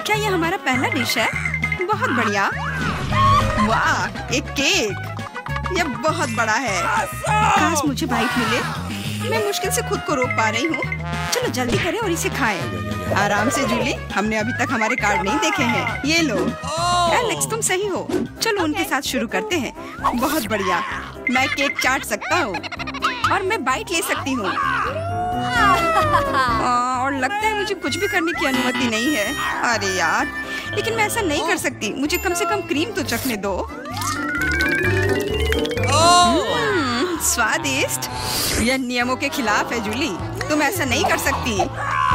क्या ये हमारा पहला डिश है? बहुत बढ़िया। वाह, एक केक। ये बहुत बड़ा है। काश मुझे बाइट मिले। मैं मुश्किल से खुद को रोक पा रही हूँ। चलो जल्दी करें और इसे खाएं। आराम से जूली, हमने अभी तक हमारे कार्ड नहीं देखे हैं। ये लो। एलेक्स, तुम सही हो। चलो उनके साथ शुरू करते हैं। बहुत बढ़िया। मैं केक चाट सकता हूँ और मैं बाइट ले सकती हूँ। और लगता है मुझे कुछ भी करने की अनुमति नहीं है। अरे यार, लेकिन मैं ऐसा नहीं कर सकती। मुझे कम से कम क्रीम तो चखने दो। स्वादिष्ट। यह नियमों के खिलाफ है जूली। तुम ऐसा नहीं कर सकती।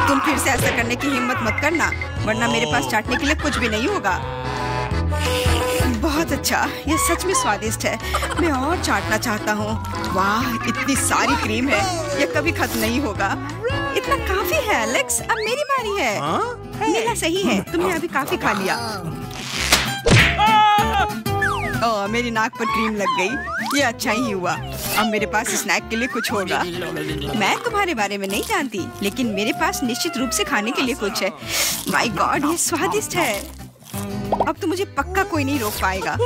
तुम फिर से ऐसा करने की हिम्मत मत करना, वरना मेरे पास चाटने के लिए कुछ भी नहीं होगा। बहुत अच्छा, यह सच में स्वादिष्ट है। मैं और चाटना चाहता हूँ। वाह, इतनी सारी क्रीम है। यह कभी खत्म नहीं होगा। इतना काफी है एलेक्स। अब मेरी बारी है। मेरा सही है, तुमने अभी काफी खा लिया। ओह, मेरी नाक पर क्रीम लग गई। ये अच्छा ही हुआ। अब मेरे पास स्नैक के लिए कुछ होगा। मैं तुम्हारे बारे में नहीं जानती, लेकिन मेरे पास निश्चित रूप से खाने के लिए कुछ है। माय गॉड, ये स्वादिष्ट है। अब तो मुझे पक्का कोई नहीं रोक पाएगा।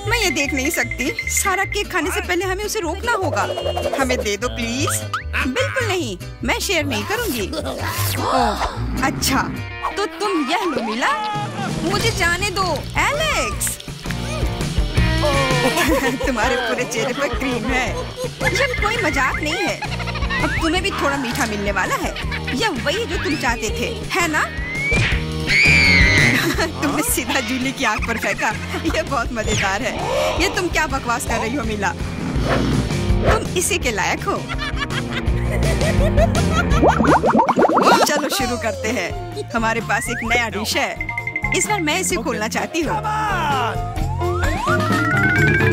मैं ये देख नहीं सकती। सारा केक खाने से पहले हमें उसे रोकना होगा। हमें दे दो प्लीज। बिल्कुल नहीं, मैं शेयर नहीं करूंगी। ओह, अच्छा, तो तुम यह लो मिला। मुझे जाने दो एलेक्स। तुम्हारे पूरे चेहरे पर क्रीम है। ये कोई मजाक नहीं है। अब तुम्हें भी थोड़ा मीठा मिलने वाला है। यह वही जो तुम चाहते थे, है ना? तुमने सीधा जूली की आंख पर फेंका। यह बहुत मजेदार है। ये तुम क्या बकवास कर रही हो मिला? तुम इसी के लायक हो। चलो शुरू करते हैं। हमारे पास एक नया डिश है। इस बार मैं इसे खोलना चाहती हूँ।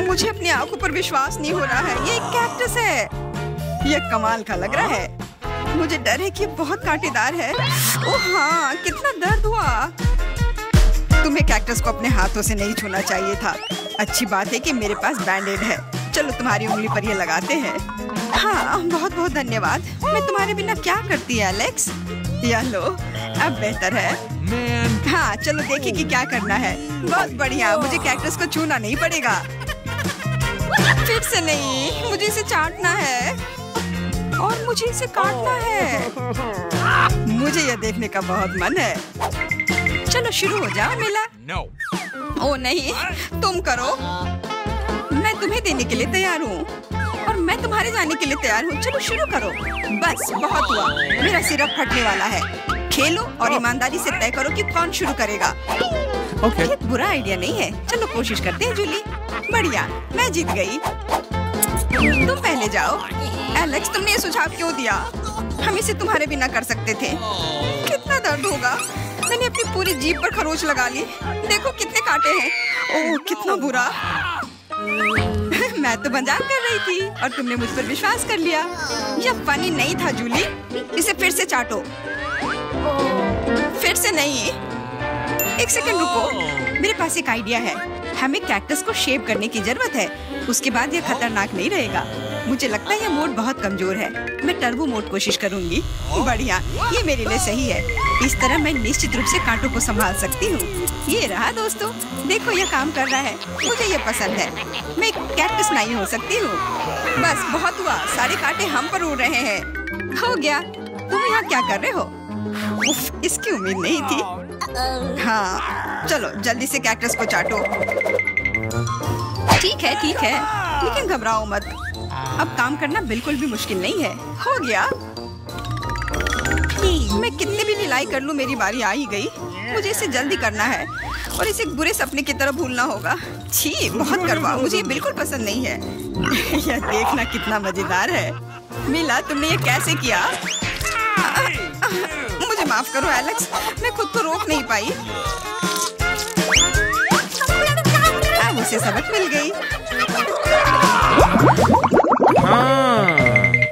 मुझे अपनी आंखों पर विश्वास नहीं हो रहा है। ये एक कैक्टस है। यह कमाल का लग रहा है। मुझे डर है कि ये बहुत कांटेदार है। ओह हाँ, कितना दर्द हुआ। तुम्हें कैक्टस को अपने हाथों से नहीं छूना चाहिए था। अच्छी बात है कि मेरे पास बैंडेड है। चलो तुम्हारी उंगली पर ये लगाते हैं। हाँ, बहुत बहुत धन्यवाद। मैं तुम्हारे बिना क्या करती है एलेक्स? यह लो, अब बेहतर है। हाँ, चलो देखिए कि क्या करना है। बहुत बढ़िया, मुझे कैक्टस को छूना नहीं पड़ेगा। फिर से नहीं, मुझे इसे चाटना है और मुझे इसे काटना है। मुझे यह देखने का बहुत मन है। चलो शुरू हो जाओ मिला। ओ नहीं, तुम करो। मैं तुम्हें देने के लिए तैयार हूँ और मैं तुम्हारे जाने के लिए तैयार हूँ। चलो शुरू करो। बस बहुत हुआ। मेरा सिर अब फटने वाला है। खेलो और ईमानदारी से तय करो कि कौन शुरू करेगा। ये बुरा आइडिया नहीं है। चलो कोशिश करते हैं जूली। बढ़िया, मैं जीत गई। तुम पहले जाओ। एलेक्स, तुमने ये सुझाव क्यों दिया? हम इसे तुम्हारे बिना कर सकते थे। कितना दर्द होगा। मैंने अपनी पूरी जीभ पर खरोच लगा ली। देखो कितने कांटे हैं। ओह, कितना बुरा। मैं तो मजाक कर रही थी और तुमने मुझ पर विश्वास कर लिया। यह फनी नहीं था जूली। इसे फिर से चाटो। फिर से नहीं। एक सेकंड रुको, मेरे पास एक आइडिया है। हमें कैक्टस को शेप करने की जरूरत है। उसके बाद यह खतरनाक नहीं रहेगा। मुझे लगता है यह मोड बहुत कमजोर है। मैं टर्बो मोड कोशिश करूंगी। बढ़िया, ये मेरे लिए सही है। इस तरह मैं निश्चित रूप से कांटों को संभाल सकती हूँ। ये रहा दोस्तों, देखो यह काम कर रहा है। मुझे ये पसंद है। मैं एक कैक्टस नहीं हो सकती हूँ। बस बहुत हुआ। सारे कांटे हम पर उड़ रहे हैं। हो गया। तुम यहाँ क्या कर रहे हो? उफ, इसकी उम्मीद नहीं थी। हाँ, चलो जल्दी से कैक्टस को चाटो। ठीक है, लेकिन घबराओ मत। अब काम करना बिल्कुल भी मुश्किल नहीं है। हो गया। मैं कितने भी ढिलाई कर लूं, मेरी बारी आ ही गई। मुझे इसे जल्दी करना है और इसे एक बुरे सपने की तरह भूलना होगा। छी, बहुत करवा। मुझे ये बिल्कुल पसंद नहीं है। यह देखना कितना मजेदार है। मिला, तुमने ये कैसे किया? मुझे माफ करो एलेक्स, मैं खुद को रोक नहीं पाई। अब उसे सबक मिल गई।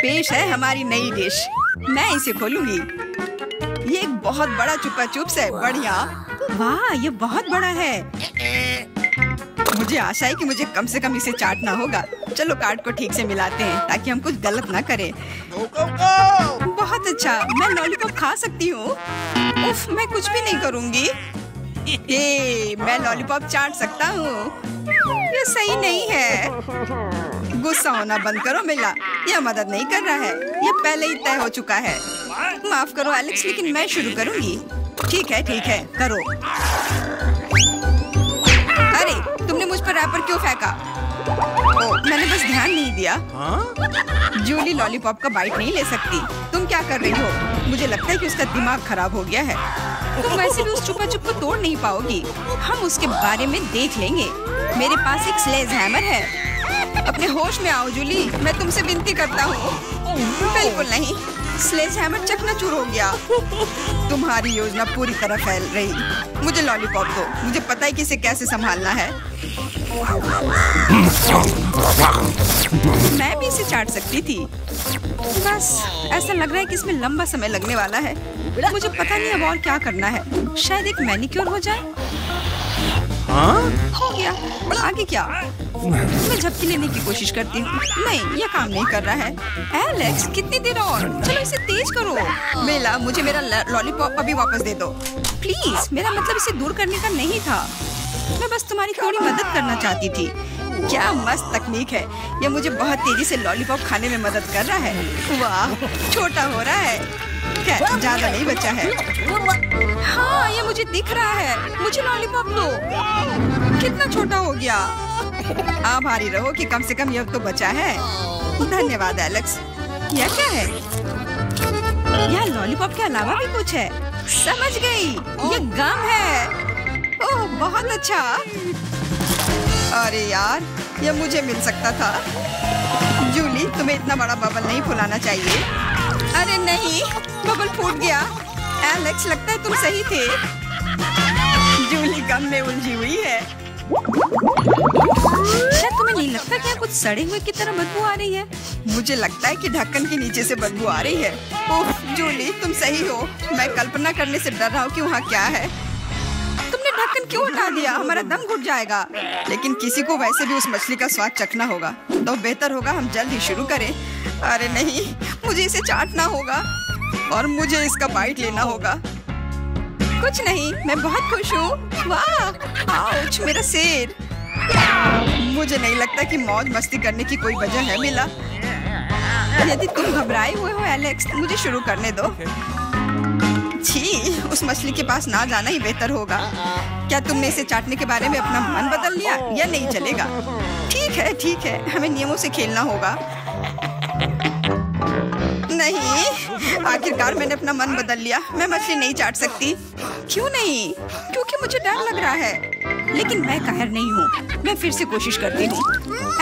पेश है हमारी नई डिश। मैं इसे खोलूंगी। ये एक बहुत बड़ा चुपा चुप्स है। बढ़िया। वाह, ये बहुत बड़ा है। मुझे आशा है कि मुझे कम से कम इसे चाटना होगा। चलो कार्ड को ठीक से मिलाते हैं ताकि हम कुछ गलत ना करें। बहुत अच्छा, मैं लॉलीपॉप खा सकती हूँ। उफ, मैं कुछ भी नहीं करूँगी। मैं लॉलीपॉप चाट सकता हूँ। ये सही नहीं है। गुस्सा होना बंद करो मिला, यह मदद नहीं कर रहा है, यह पहले ही तय हो चुका है। माफ करो एलेक्स, लेकिन मैं शुरू करूंगी। ठीक है, करो। अरे तुमने मुझ पर रैपर क्यों फेंका? मैंने बस ध्यान नहीं दिया। जूली लॉलीपॉप का बाइट नहीं ले सकती। तुम क्या कर रही हो? मुझे लगता है कि उसका दिमाग खराब हो गया है। तुम वैसे भी उस चुपा चुप को तोड़ नहीं पाओगी। हम उसके बारे में देख लेंगे। मेरे पास एक स्लेज हैमर है। अपने होश में आओ जूली, मैं तुमसे विनती करता हूँ। बिल्कुल नहीं, स्लेज हैमर चकनाचूर हो गया। तुम्हारी योजना पूरी तरह फैल रही। मुझे लॉलीपॉप दो, मुझे पता है कि इसे कैसे संभालना है। मैं भी इसे चाट सकती थी। बस ऐसा लग रहा है कि इसमें लंबा समय लगने वाला है। मुझे पता नहीं अब और क्या करना है। शायद एक मैनिक्योर हो जाए। हो गया। आगे क्या? मैं झपकी लेने की कोशिश करती हूँ। नहीं, यह काम नहीं कर रहा है। एलेक्स, कितनी देर और? चलो इसे तेज करो। बेला, मुझे मेरा लॉलीपॉप अभी वापस दे दो प्लीज। मेरा मतलब इसे दूर करने का नहीं था। मैं बस तुम्हारी थोड़ी मदद करना चाहती थी। क्या मस्त तकनीक है। यह मुझे बहुत तेजी से लॉलीपॉप खाने में मदद कर रहा है। वाह, छोटा हो रहा है। क्या ज्यादा नहीं बचा है? हाँ, ये मुझे दिख रहा है। मुझे लॉलीपॉप दो। कितना छोटा हो गया। आभारी रहो कि कम से कम यह तो बचा है। धन्यवाद एलेक्स। यह क्या है? यह लॉलीपॉप के अलावा भी कुछ है। समझ गई, ये गम है। ओह, बहुत अच्छा। अरे यार, यह मुझे मिल सकता था। जूली, तुम्हें इतना बड़ा बबल नहीं फुलाना चाहिए। अरे नहीं, बबल फूट गया। एलेक्स, लगता है तुम सही थे। जूली गम में उलझी हुई है। शायद तुम्हें नहीं लगता क्या कुछ सड़े हुए की तरह बदबू आ रही है? मुझे लगता है कि ढक्कन के नीचे से बदबू आ रही है। ओह जूली, तुम सही हो। मैं कल्पना करने से डर रहा हूँ कि वहाँ क्या है। तुमने ढक्कन क्यों हटा दिया? हमारा दम घुट जाएगा। लेकिन किसी को वैसे भी उस मछली का स्वाद चखना होगा, तो बेहतर होगा हम जल्द ही शुरू करें। अरे नहीं, मुझे इसे चाटना होगा और मुझे इसका बाइट लेना होगा। कुछ नहीं, मैं बहुत खुश हूँ। वाह, आउच, मेरा सिर। मुझे नहीं लगता कि मौज मस्ती करने की कोई वजह है मिला। यदि तुम घबराए हुए हो एलेक्स, मुझे शुरू करने दो। छी, उस मछली के पास ना जाना ही बेहतर होगा। क्या तुमने इसे चाटने के बारे में अपना मन बदल लिया? यह नहीं चलेगा। ठीक है, हमें नियमों से खेलना होगा। नहीं, आखिरकार मैंने अपना मन बदल लिया। मैं मछली नहीं चाट सकती। क्यों नहीं? क्योंकि मुझे डर लग रहा है। लेकिन मैं कायर नहीं हूँ। मैं फिर से कोशिश करती हूँ।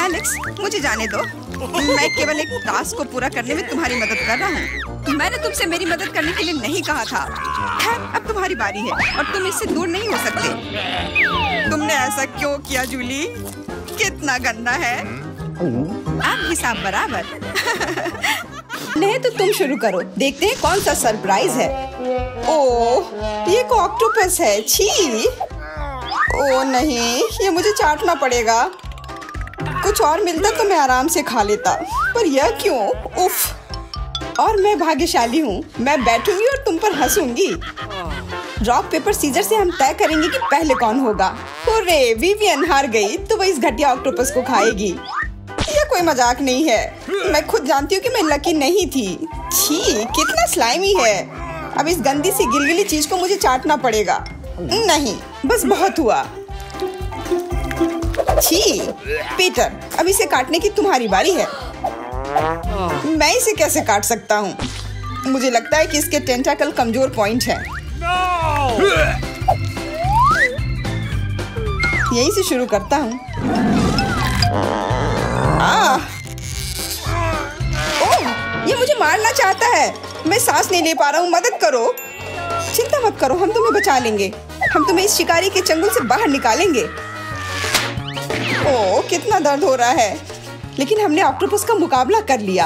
एलेक्स, मुझे जाने दो। मैं केवल एक टास्क को पूरा करने में तुम्हारी मदद कर रहा हूँ। मैंने तुमसे मेरी मदद करने के लिए नहीं कहा था। खैर, अब तुम्हारी बारी है और तुम इससे दूर नहीं हो सकते। तुमने ऐसा क्यों किया जूली? कितना गंदा है। अब हिसाब बराबर। नहीं तो तुम शुरू करो, देखते हैं कौन सा सरप्राइज है। ओह, ये एक ऑक्टोपस है। छी। ओह नहीं, ये मुझे चाटना पड़ेगा। कुछ और मिलता तो मैं आराम से खा लेता, पर यह क्यों? उफ। और मैं भाग्यशाली हूँ। मैं बैठूंगी और तुम पर हंसूंगी। रॉक पेपर सीजर से हम तय करेंगे कि पहले कौन होगा। हुर्रे, विवियन हार गई तो वह इस घटिया ऑक्टोपस को खाएगी। यह कोई मजाक नहीं है। मैं खुद जानती हूँ कि मैं लकी नहीं थी। छी, कितना स्लाइमी है। अब इस गंदी सी गिलगिली चीज को मुझे चाटना पड़ेगा। नहीं, बस बहुत हुआ। छी, पीटर, अब इसे काटने की तुम्हारी बारी है। मैं इसे कैसे काट सकता हूँ? मुझे लगता है कि इसके टेंटाकल कमजोर पॉइंट है। यहीं से शुरू करता हूँ। ओह, ये मुझे मारना चाहता है। मैं सांस नहीं ले पा रहा हूँ, मदद करो। चिंता मत करो, हम तुम्हें बचा लेंगे। हम तुम्हें इस शिकारी के चंगुल से बाहर निकालेंगे। ओह, कितना दर्द हो रहा है। लेकिन हमने ऑक्टोपस का मुकाबला कर लिया।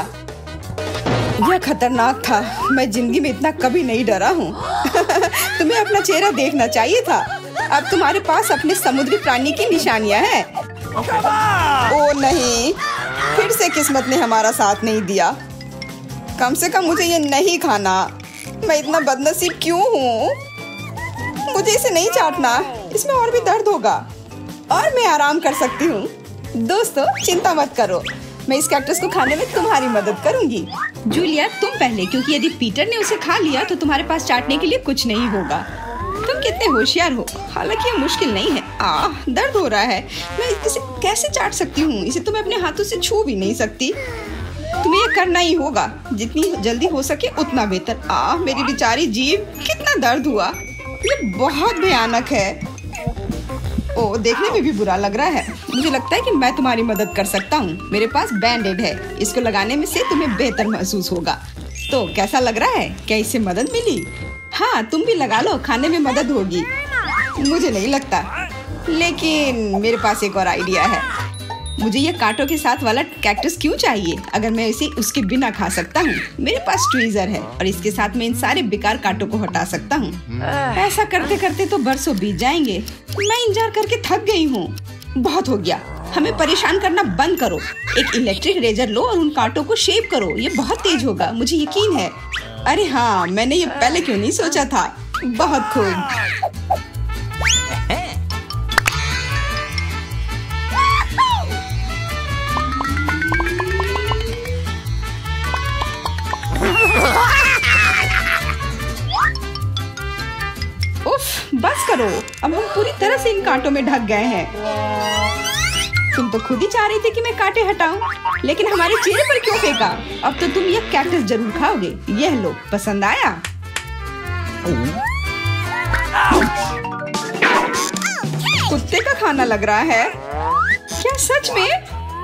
यह खतरनाक था। मैं जिंदगी में इतना कभी नहीं डरा हूँ। तुम्हें अपना चेहरा देखना चाहिए था। अब तुम्हारे पास अपने समुद्री प्राणी की निशानियां हैं। ओह नहीं, फिर से किस्मत ने हमारा साथ नहीं दिया। कम से कम मुझे ये नहीं खाना। मैं इतना बदनसीब क्यों हूँ? मुझे इसे नहीं चाटना, इसमें और भी दर्द होगा और मैं आराम कर सकती हूँ। दोस्तों चिंता मत करो, मैं इस कैक्टस को खाने में तुम्हारी मदद करूंगी। जूलिया तुम पहले, क्योंकि यदि पीटर ने उसे खा लिया तो तुम्हारे पास चाटने के लिए कुछ नहीं होगा। तुम कितने होशियार हो, हालांकि ये मुश्किल नहीं है। दर्द हो रहा है, मैं इसे कैसे चाट सकती हूँ? इसे तुम अपने हाथों से छू भी नहीं सकती। तुम्हें ये करना ही होगा, जितनी जल्दी हो सके उतना बेहतर। मेरी बेचारी जीभ, कितना दर्द हुआ, ये बहुत भयानक है। देखने में भी बुरा लग रहा है। मुझे लगता है कि मैं तुम्हारी मदद कर सकता हूँ। मेरे पास बैंडेड है, इसको लगाने में से तुम्हें बेहतर महसूस होगा। तो कैसा लग रहा है? क्या इससे मदद मिली? हाँ, तुम भी लगा लो, खाने में मदद होगी। मुझे नहीं लगता, लेकिन मेरे पास एक और आइडिया है। मुझे ये कांटों के साथ वाला कैक्टस क्यों चाहिए, अगर मैं इसे उसके बिना खा सकता हूँ? मेरे पास ट्वीजर है और इसके साथ मैं इन सारे बेकार कांटों को हटा सकता हूँ। ऐसा करते करते तो बरसों बीत जाएंगे। मैं इंतजार करके थक गई हूँ। बहुत हो गया, हमें परेशान करना बंद करो। एक इलेक्ट्रिक रेजर लो और उन कांटों को शेप करो, ये बहुत तेज होगा, मुझे यकीन है। अरे हाँ, मैंने ये पहले क्यों नहीं सोचा था। बहुत खूब। बस करो, अब हम पूरी तरह से इन कांटों में ढक गए हैं। तुम तो खुद ही चाह रही थी कि मैं कांटे हटाऊं, लेकिन हमारे चेहरे पर क्यों फेंका? अब तो तुम ये कैक्टस जरूर खाओगे। यह लो, पसंद आया? कुत्ते का खाना लग रहा है क्या सच में?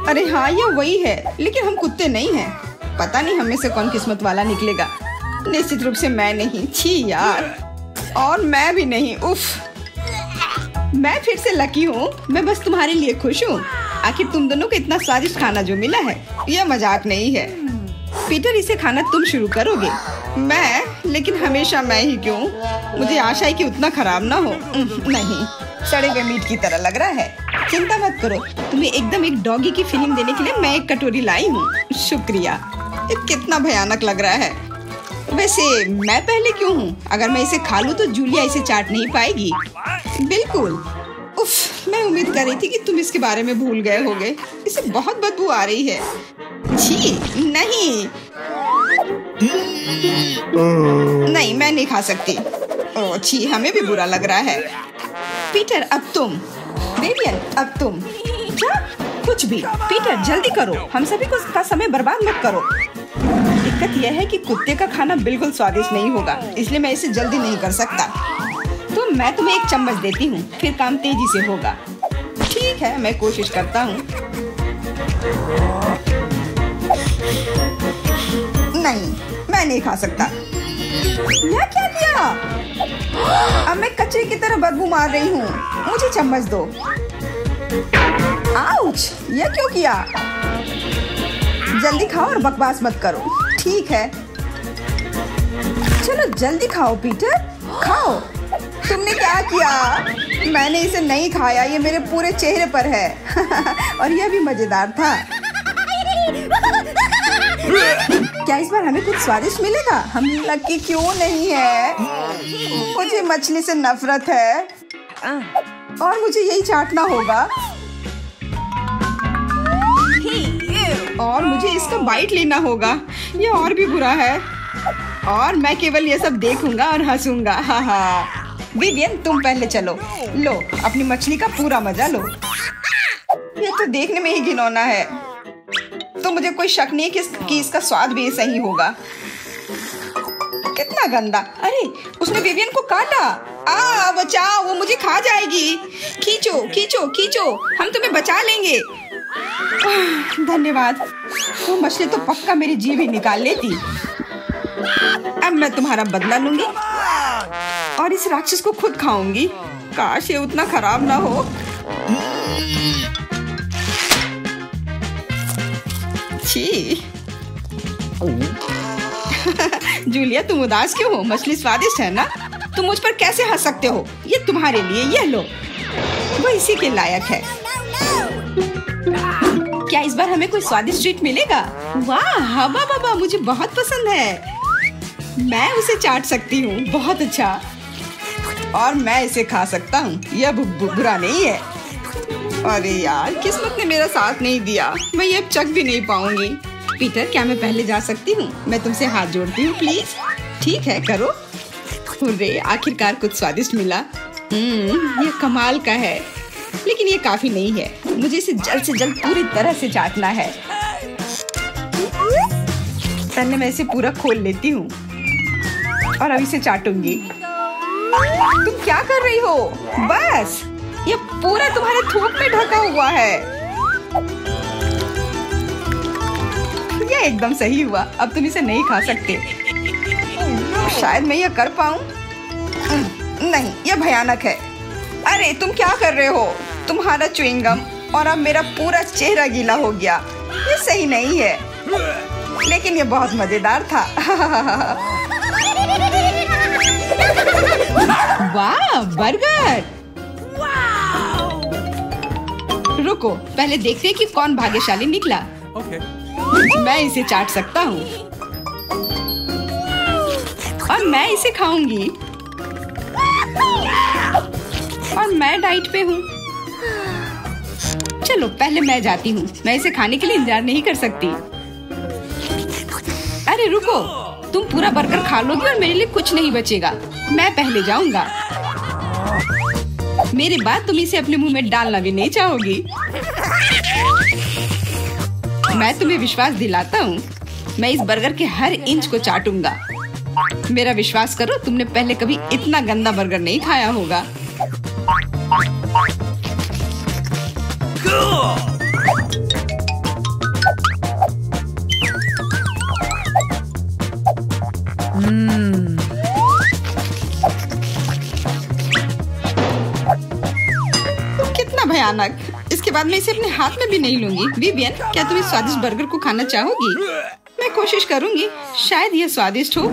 अरे हाँ, ये वही है, लेकिन हम कुत्ते नहीं हैं। पता नहीं हम में से कौन किस्मत वाला निकलेगा। निश्चित रूप से मैं नहीं। छी यार, और मैं भी नहीं। उफ, मैं फिर से लकी हूँ। मैं बस तुम्हारे लिए खुश हूँ। आखिर तुम दोनों को इतना स्वादिष्ट खाना जो मिला है, यह मजाक नहीं है। पीटर, इसे खाना तुम शुरू करोगे। मैं? लेकिन हमेशा मैं ही क्यों? मुझे आशा है कि उतना खराब ना हो। नहीं, सड़े हुए मीट की तरह लग रहा है। चिंता मत करो, तुम्हें एकदम एक डॉगी की फीलिंग देने के लिए मैं एक कटोरी लाई हूँ। शुक्रिया। ये कितना भयानक लग रहा है। वैसे मैं पहले क्यों हूँ? अगर मैं इसे खा लूँ तो जूलिया इसे चाट नहीं पाएगी। बिल्कुल। उफ, मैं उम्मीद कर रही थी कि तुम इसके बारे में भूल गए होगे। इसे बहुत बदबू आ रही है। छी, नहीं नहीं, मैं नहीं खा सकती। ओह छी, हमें भी बुरा लग रहा है। पीटर, अब तुम। बेबियन, अब तुम। क्या? कुछ भी। पीटर, जल्दी करो, हम सभी को का समय बर्बाद मत करो। दिक्कत यह है कि कुत्ते का खाना बिल्कुल स्वादिष्ट नहीं होगा, इसलिए मैं इसे जल्दी नहीं कर सकता। तो मैं तुम्हें एक चम्मच देती हूँ, फिर काम तेजी से होगा। ठीक है, मैं कोशिश करता हूँ। नहीं, मैं नहीं खा सकता। यह क्या किया? अब मैं कचरे की तरह बदबू मार रही हूँ। मुझे चम्मच दो। आउच! यह क्यों किया? जल्दी खाओ और बकवास मत करो। ठीक है, चलो जल्दी खाओ। पीटर, खाओ। तुमने क्या किया? मैंने इसे नहीं खाया, ये मेरे पूरे चेहरे पर है। और यह भी मजेदार था। क्या इस बार हमें कुछ स्वादिष्ट मिलेगा? हम लकी क्यों नहीं है? मुझे मछली से नफरत है और मुझे यही चाटना होगा। और मुझे इसका बाइट लेना होगा। ये और भी बुरा है और मैं केवल ये सब देखूंगा और हंसूंगा। हा हा। विवियन, तुम पहले चलो। लो, अपनी मछली का पूरा मजा लो। ये तो देखने में ही घिनौना है, तो मुझे कोई शक नहीं कि इसका स्वाद भी ऐसा ही होगा। कितना गंदा। अरे, उसने विवियन को काटा। बचाओ, वो मुझे खा जाएगी। खींचो खींचो खींचो, हम तुम्हें बचा लेंगे। धन्यवाद। वो मछली तो पक्का मेरी जीभ ही निकाल लेती। अब मैं तुम्हारा बदला लूंगी और इस राक्षस को खुद खाऊंगी। काश ये उतना खराब ना हो। छी। जूलिया, तुम उदास क्यों हो? मछली स्वादिष्ट है ना? तुम मुझ पर कैसे हंस सकते हो? ये तुम्हारे लिए, ये लो। वो इसी के लायक है। क्या इस बार हमें कोई स्वादिष्ट ट्रीट मिलेगा? वाह, हवा बाबा मुझे बहुत पसंद है। मैं उसे चाट सकती हूँ। बहुत अच्छा। और मैं इसे खा सकता हूँ। यह बुरा नहीं है। अरे यार, किस्मत ने मेरा साथ नहीं दिया। मैं ये चख भी नहीं पाऊंगी। पीटर, क्या मैं पहले जा सकती हूँ? मैं तुमसे हाथ जोड़ती हूँ, प्लीज। ठीक है, करो। हुर्रे, आखिरकार कुछ स्वादिष्ट मिला। ये कमाल का है, लेकिन ये काफी नहीं है। मुझे इसे जल्द से जल्द पूरी तरह से चाटना है। पहले मैं इसे पूरा खोल लेती हूँ और अब इसे चाटूंगी। तुम क्या कर रही हो? बस, ये पूरा तुम्हारे थूक में ढका हुआ है। ये एकदम सही हुआ। अब तुम इसे नहीं खा सकते। शायद मैं ये कर पाऊं। नहीं, ये भयानक है। अरे तुम क्या कर रहे हो? तुम्हारा च्युइंगम और अब मेरा पूरा चेहरा गीला हो गया। ये सही नहीं है, लेकिन ये बहुत मजेदार था। वाह, बर्गर! रुको, पहले देखते हैं कि कौन भाग्यशाली निकला। मैं इसे चाट सकता हूँ और मैं इसे खाऊंगी। और मैं डाइट पे हूँ। चलो, पहले मैं जाती हूँ। मैं इसे खाने के लिए इंतजार नहीं कर सकती। अरे रुको, तुम पूरा बर्गर खा लोगी और मेरे लिए कुछ नहीं बचेगा। मैं पहले जाऊंगा। मेरे बाद तुम इसे अपने मुंह में डालना भी नहीं चाहोगी। मैं तुम्हें विश्वास दिलाता हूँ, मैं इस बर्गर के हर इंच को चाटूंगा। मेरा विश्वास करो, तुमने पहले कभी इतना गंदा बर्गर नहीं खाया होगा। कितना भयानक। इसके बाद मैं इसे अपने हाथ में भी नहीं लूंगी। विवियन, क्या तुम इस स्वादिष्ट बर्गर को खाना चाहोगी? मैं कोशिश करूंगी, शायद यह स्वादिष्ट हो।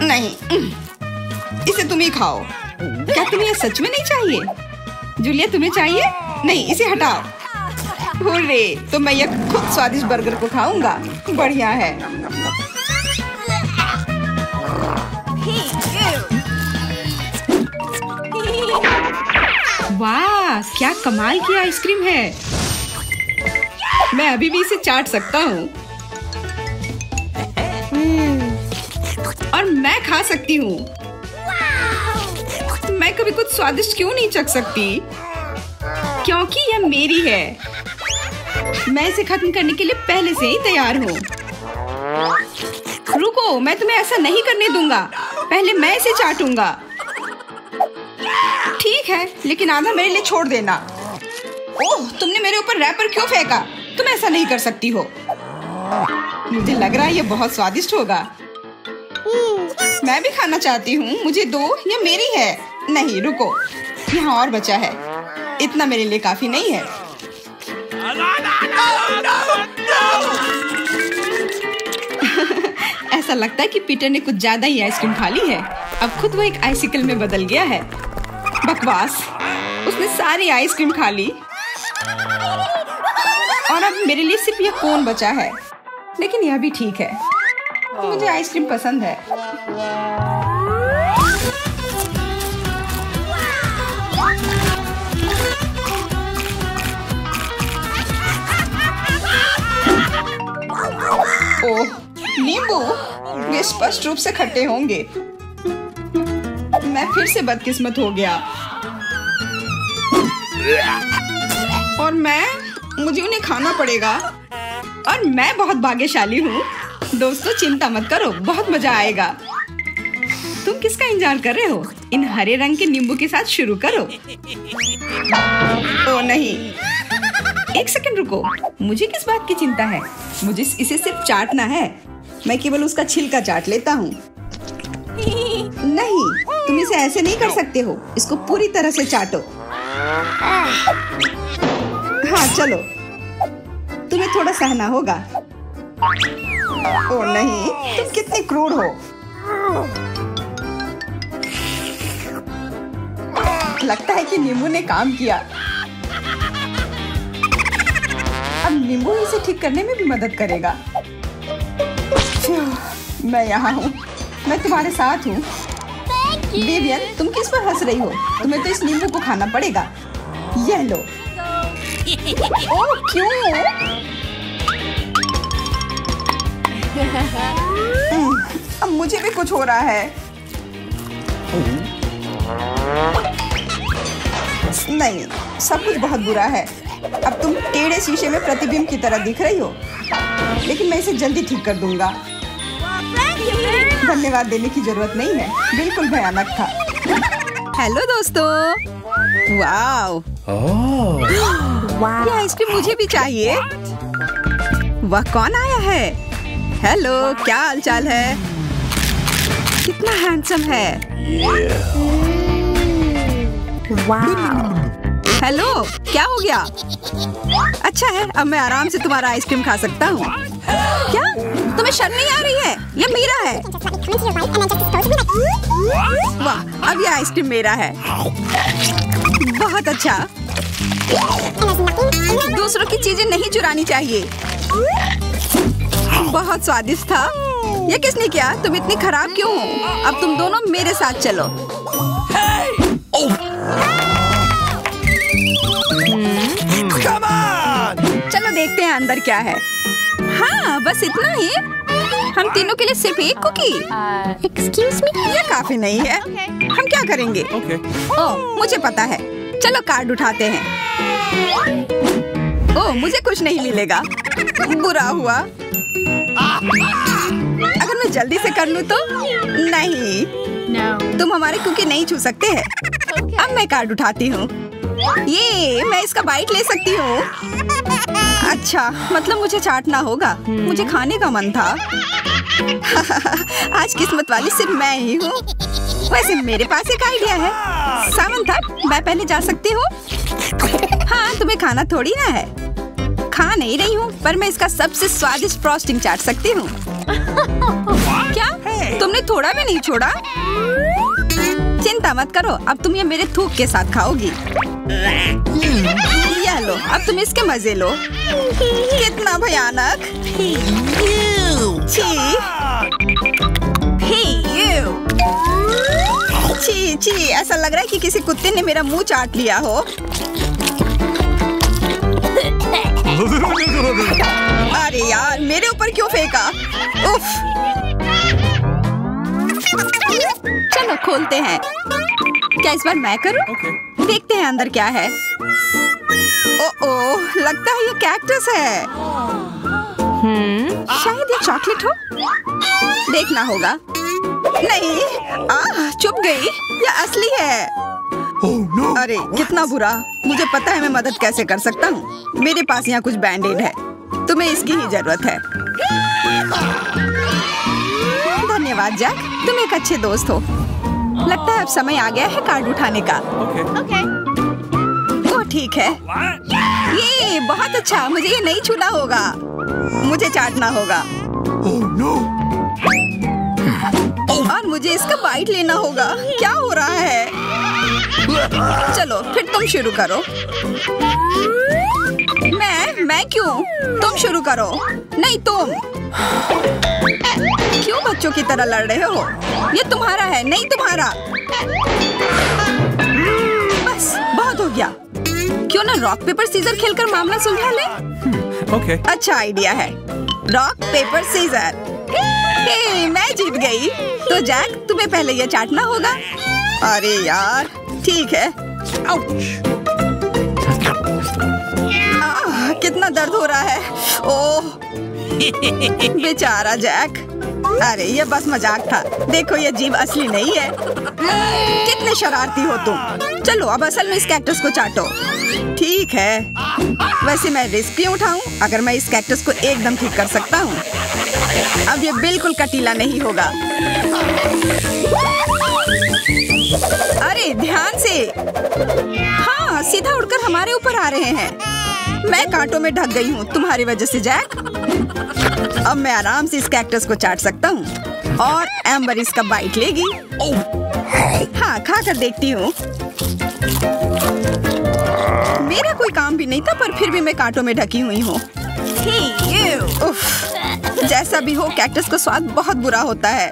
नहीं, इसे तुम ही खाओ। क्या तुम्हें यह सच में नहीं चाहिए? जूलिया, तुम्हें चाहिए? नहीं, इसे हटाओ। हुर्रे, तो मैं यह खुद स्वादिष्ट बर्गर को खाऊंगा। बढ़िया है। वाह, क्या कमाल की आइसक्रीम है। मैं अभी भी इसे चाट सकता हूँ और मैं खा सकती हूँ। मैं कभी कुछ स्वादिष्ट क्यों नहीं चख सकती? क्योंकि यह मेरी है। मैं इसे खत्म करने के लिए पहले से ही तैयार हूँ। रुको, मैं तुम्हें ऐसा नहीं करने दूंगा। पहले मैं इसे चाटूंगा। ठीक है, लेकिन आधा मेरे लिए छोड़ देना। ओह, तुमने मेरे ऊपर रैपर क्यों फेंका? तुम ऐसा नहीं कर सकती हो। मुझे लग रहा है ये बहुत स्वादिष्ट होगा। मैं भी खाना चाहती हूँ। मुझे दो, ये मेरी है। नहीं, रुको, यहाँ और बचा है। इतना मेरे लिए काफी नहीं है। ऐसा लगता है कि पीटर ने कुछ ज्यादा ही आइसक्रीम खा ली है। अब खुद वो एक आइसिकल में बदल गया है। बकवास, उसने सारी आइसक्रीम खा ली और अब मेरे लिए सिर्फ यह कोन बचा है। लेकिन यह भी ठीक है, मुझे आइसक्रीम पसंद है। ओह, नींबू, वे स्पष्ट रूप से खट्टे होंगे। मैं फिर से बदकिस्मत हो गया और मुझे उन्हें खाना पड़ेगा। और मैं बहुत भाग्यशाली हूँ। दोस्तों, चिंता मत करो, बहुत मजा आएगा। तुम किसका इंतजार कर रहे हो? इन हरे रंग के नींबू के साथ शुरू करो। ओ नहीं, एक सेकंड रुको। मुझे किस बात की चिंता है? मुझे इसे सिर्फ चाटना है। मैं केवल उसका छिलका चाट लेता हूँ। नहीं, तुम इसे ऐसे नहीं कर सकते हो। इसको पूरी तरह से चाटो। हाँ, चलो, तुम्हें थोड़ा सहना होगा। ओ नहीं, तुम कितनी क्रूर हो। लगता है कि नींबू ने काम किया। अब नींबू इसे ठीक करने में भी मदद करेगा। मैं यहाँ हूँ, मैं तुम्हारे साथ हूँ। विवियन, तुम किस पर हंस रही हो? तुम्हें तो इस नींबू को खाना पड़ेगा। यह लो। ओह, क्यों? अब मुझे भी कुछ हो रहा है। नहीं, सब कुछ बहुत बुरा है। अब तुम टेढ़े शीशे में प्रतिबिंब की तरह दिख रही हो, लेकिन मैं इसे जल्दी ठीक कर दूंगा। धन्यवाद देने की जरूरत नहीं है, बिल्कुल भयानक था। हेलो दोस्तों। वाव, ये आइसक्रीम मुझे भी चाहिए। वह कौन आया है? हेलो, क्या हालचाल है? कितना हैंडसम है। हेलो, क्या हो गया? अच्छा है, अब मैं आराम से तुम्हारा आइसक्रीम खा सकता हूँ। क्या तुम्हें शर्म नहीं आ रही है? ये मेरा है। वाह, अब ये आइसक्रीम मेरा है। बहुत अच्छा। दूसरों की चीजें नहीं चुरानी चाहिए। बहुत स्वादिष्ट था। ये किसने किया? तुम इतनी खराब क्यों हो? अब तुम दोनों मेरे साथ चलो। चलो देखते हैं अंदर क्या है। हाँ, बस इतना ही। हम तीनों के लिए सिर्फ एक कुकी। एक्सक्यूज मी, ये काफी नहीं है। हम क्या करेंगे? ओह, मुझे पता है। चलो कार्ड उठाते हैं। ओह, मुझे कुछ नहीं मिलेगा। बुरा हुआ। अगर मैं जल्दी से कर लूँ तो? नहीं, तुम हमारे कुकी नहीं छू सकते हैं। अब मैं कार्ड उठाती हूँ। ये मैं इसका बाइट ले सकती हूँ। अच्छा, मतलब मुझे चाटना होगा। मुझे खाने का मन था। आज किस्मत वाली सिर्फ मैं ही हूँ। वैसे मेरे पास एक आइडिया है। सामंथा, मैं पहले जा सकती हूँ? हाँ, तुम्हें खाना थोड़ी ना है। खा नहीं रही हूँ, पर मैं इसका सबसे स्वादिष्ट फ्रॉस्टिंग चाट सकती हूँ। क्या? तुमने थोड़ा भी नहीं छोड़ा? चिंता मत करो, अब तुम ये मेरे थूक के साथ खाओगी। यह लो, अब तुम इसके मजे लो। कितना भयानक। छी छी, ऐसा लग रहा है कि किसी कुत्ते ने मेरा मुंह चाट लिया हो। अरे यार, मेरे ऊपर क्यों फेंका? उफ। चलो खोलते हैं। क्या इस बार मैं करूं? देखते हैं अंदर क्या है। ओह, लगता है ये कैक्टस है। शायद ये चॉकलेट हो। देखना होगा। नहीं, चुप गई। ये असली है। अरे कितना बुरा। मुझे पता है मैं मदद कैसे कर सकता हूँ। मेरे पास यहाँ कुछ बैंडेड है। तुम्हें इसकी ही जरूरत है। धन्यवाद जैक, तुम एक अच्छे दोस्त हो। लगता है अब समय आ गया है कार्ड उठाने का। ओह ठीक है। ये बहुत अच्छा। मुझे ये नहीं छूना होगा। मुझे चाटना होगा। और मुझे इसका बाइट लेना होगा। क्या हो रहा है? चलो फिर तुम शुरू करो। मैं क्यों? तुम शुरू करो। नहीं तुम। क्यों बच्चों की तरह लड़ रहे हो? ये तुम्हारा है, नहीं तुम्हारा। बस बहुत हो गया। क्यों ना रॉक पेपर सीजर खेलकर मामला सुलझा ले? Okay. अच्छा आइडिया है। Rock paper scissor. मैं जीत गई। तो जैक, तुम्हें पहले ये चाटना होगा। अरे यार, ठीक है। कितना दर्द हो रहा है। ओह बेचारा जैक। अरे ये बस मजाक था। देखो ये जीभ असली नहीं है। कितने शरारती हो तुम। चलो अब असल में इस कैक्टस को चाटो। ठीक है। वैसे मैं रिस्क क्यों उठाऊं अगर मैं इस कैक्टस को एकदम ठीक कर सकता हूँ। अब ये बिल्कुल कटीला नहीं होगा। अरे ध्यान से। हाँ, सीधा उड़कर हमारे ऊपर आ रहे हैं। मैं कांटों में ढक गई हूँ तुम्हारी वजह से जैक। अब मैं आराम से इस कैक्टस को चाट सकता हूँ और एम्बर इसका बाइट लेगी। हाँ, खा कर देखती हूँ। मेरा कोई काम भी नहीं था, पर फिर भी मैं कांटों में ढकी हुई हूँ। जैसा भी हो, कैक्टस का स्वाद बहुत बुरा होता है।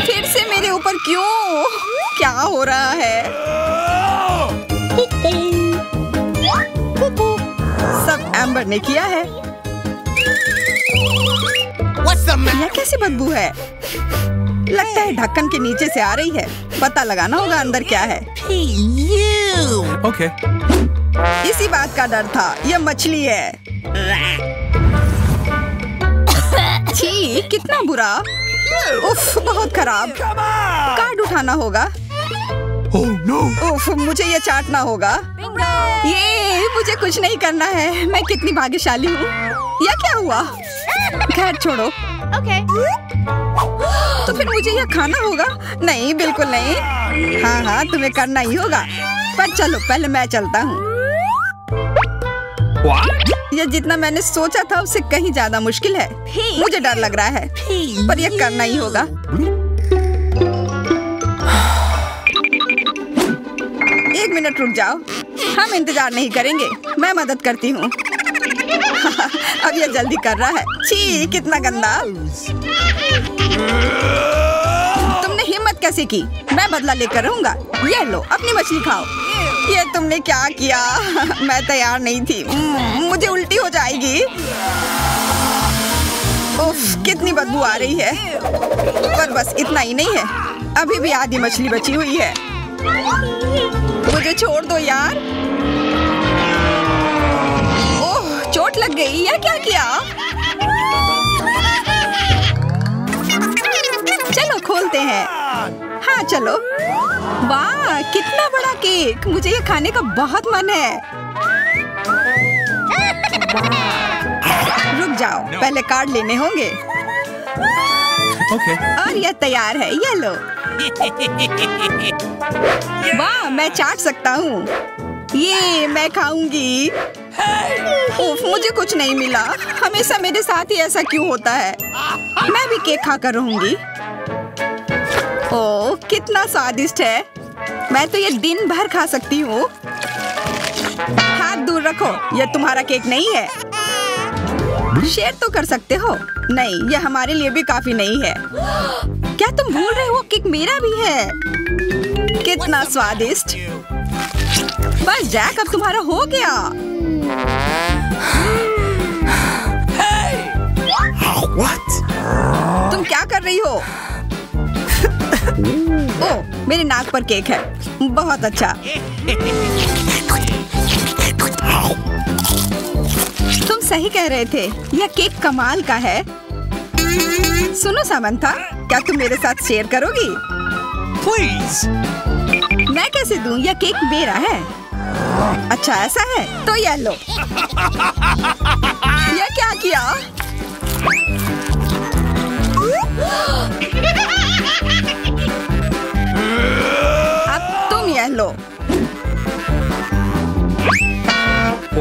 फिर से मेरे ऊपर क्यों? क्या हो रहा है? सब एम्बर ने किया है। यह कैसी बदबू है? लगता है ढक्कन के नीचे से आ रही है। पता लगाना होगा अंदर क्या है। Okay. इसी बात का डर था। यह मछली है। छी, कितना बुरा। उफ, बहुत खराब। कार्ड उठाना होगा। Oh no! उफ, मुझे ये चाटना होगा। ये मुझे कुछ नहीं करना है। मैं कितनी भाग्यशाली हूँ। यह क्या हुआ? खैर छोड़ो। तो फिर मुझे यह खाना होगा? नहीं, बिल्कुल नहीं। हाँ हाँ, तुम्हें करना ही होगा। पर चलो, पहले मैं चलता हूँ। यह जितना मैंने सोचा था उससे कहीं ज्यादा मुश्किल है। मुझे डर लग रहा है, पर यह करना ही होगा। एक मिनट रुक जाओ। हम इंतजार नहीं करेंगे। मैं मदद करती हूँ। अब यह जल्दी कर रहा है। छी, कितना गंदा। तुमने हिम्मत कैसे की? मैं बदला लेकर रहूंगा। ये लो, अपनी मछली खाओ। ये तुमने क्या किया? मैं तैयार नहीं थी। मुझे उल्टी हो जाएगी। उफ, कितनी बदबू आ रही है। पर बस इतना ही नहीं है। अभी भी आधी मछली बची हुई है। मुझे छोड़ दो यार। ओह, चोट लग गई। यह क्या किया? चलो खोलते हैं। हाँ चलो। वाह, कितना बड़ा केक। मुझे ये खाने का बहुत मन है। रुक जाओ, पहले कार्ड लेने होंगे। Okay. और यह तैयार है। ये लो। वाह, मैं चाट सकता हूँ। ये मैं खाऊंगी। उफ, मुझे कुछ नहीं मिला। हमेशा मेरे साथ ही ऐसा क्यों होता है? मैं भी केक खाकर रहूंगी। ओह, कितना स्वादिष्ट है। मैं तो ये दिन भर खा सकती हूँ। हाथ दूर रखो। यह तुम्हारा केक नहीं है। शेयर तो कर सकते हो। नहीं, यह हमारे लिए भी काफी नहीं है। क्या तुम भूल रहे हो? केक मेरा भी है। कितना स्वादिष्ट। बस जैक, अब तुम्हारा हो गया। What? तुम क्या कर रही हो? ओह, मेरे नाक पर केक है। बहुत अच्छा। तुम सही कह रहे थे। यह केक कमाल का है। सुनो सामंथा, क्या तुम मेरे साथ शेयर करोगी? Please. मैं कैसे दूं? यह केक मेरा है। अच्छा ऐसा है, तो यह लो। यह क्या किया? अब तुम यह लो।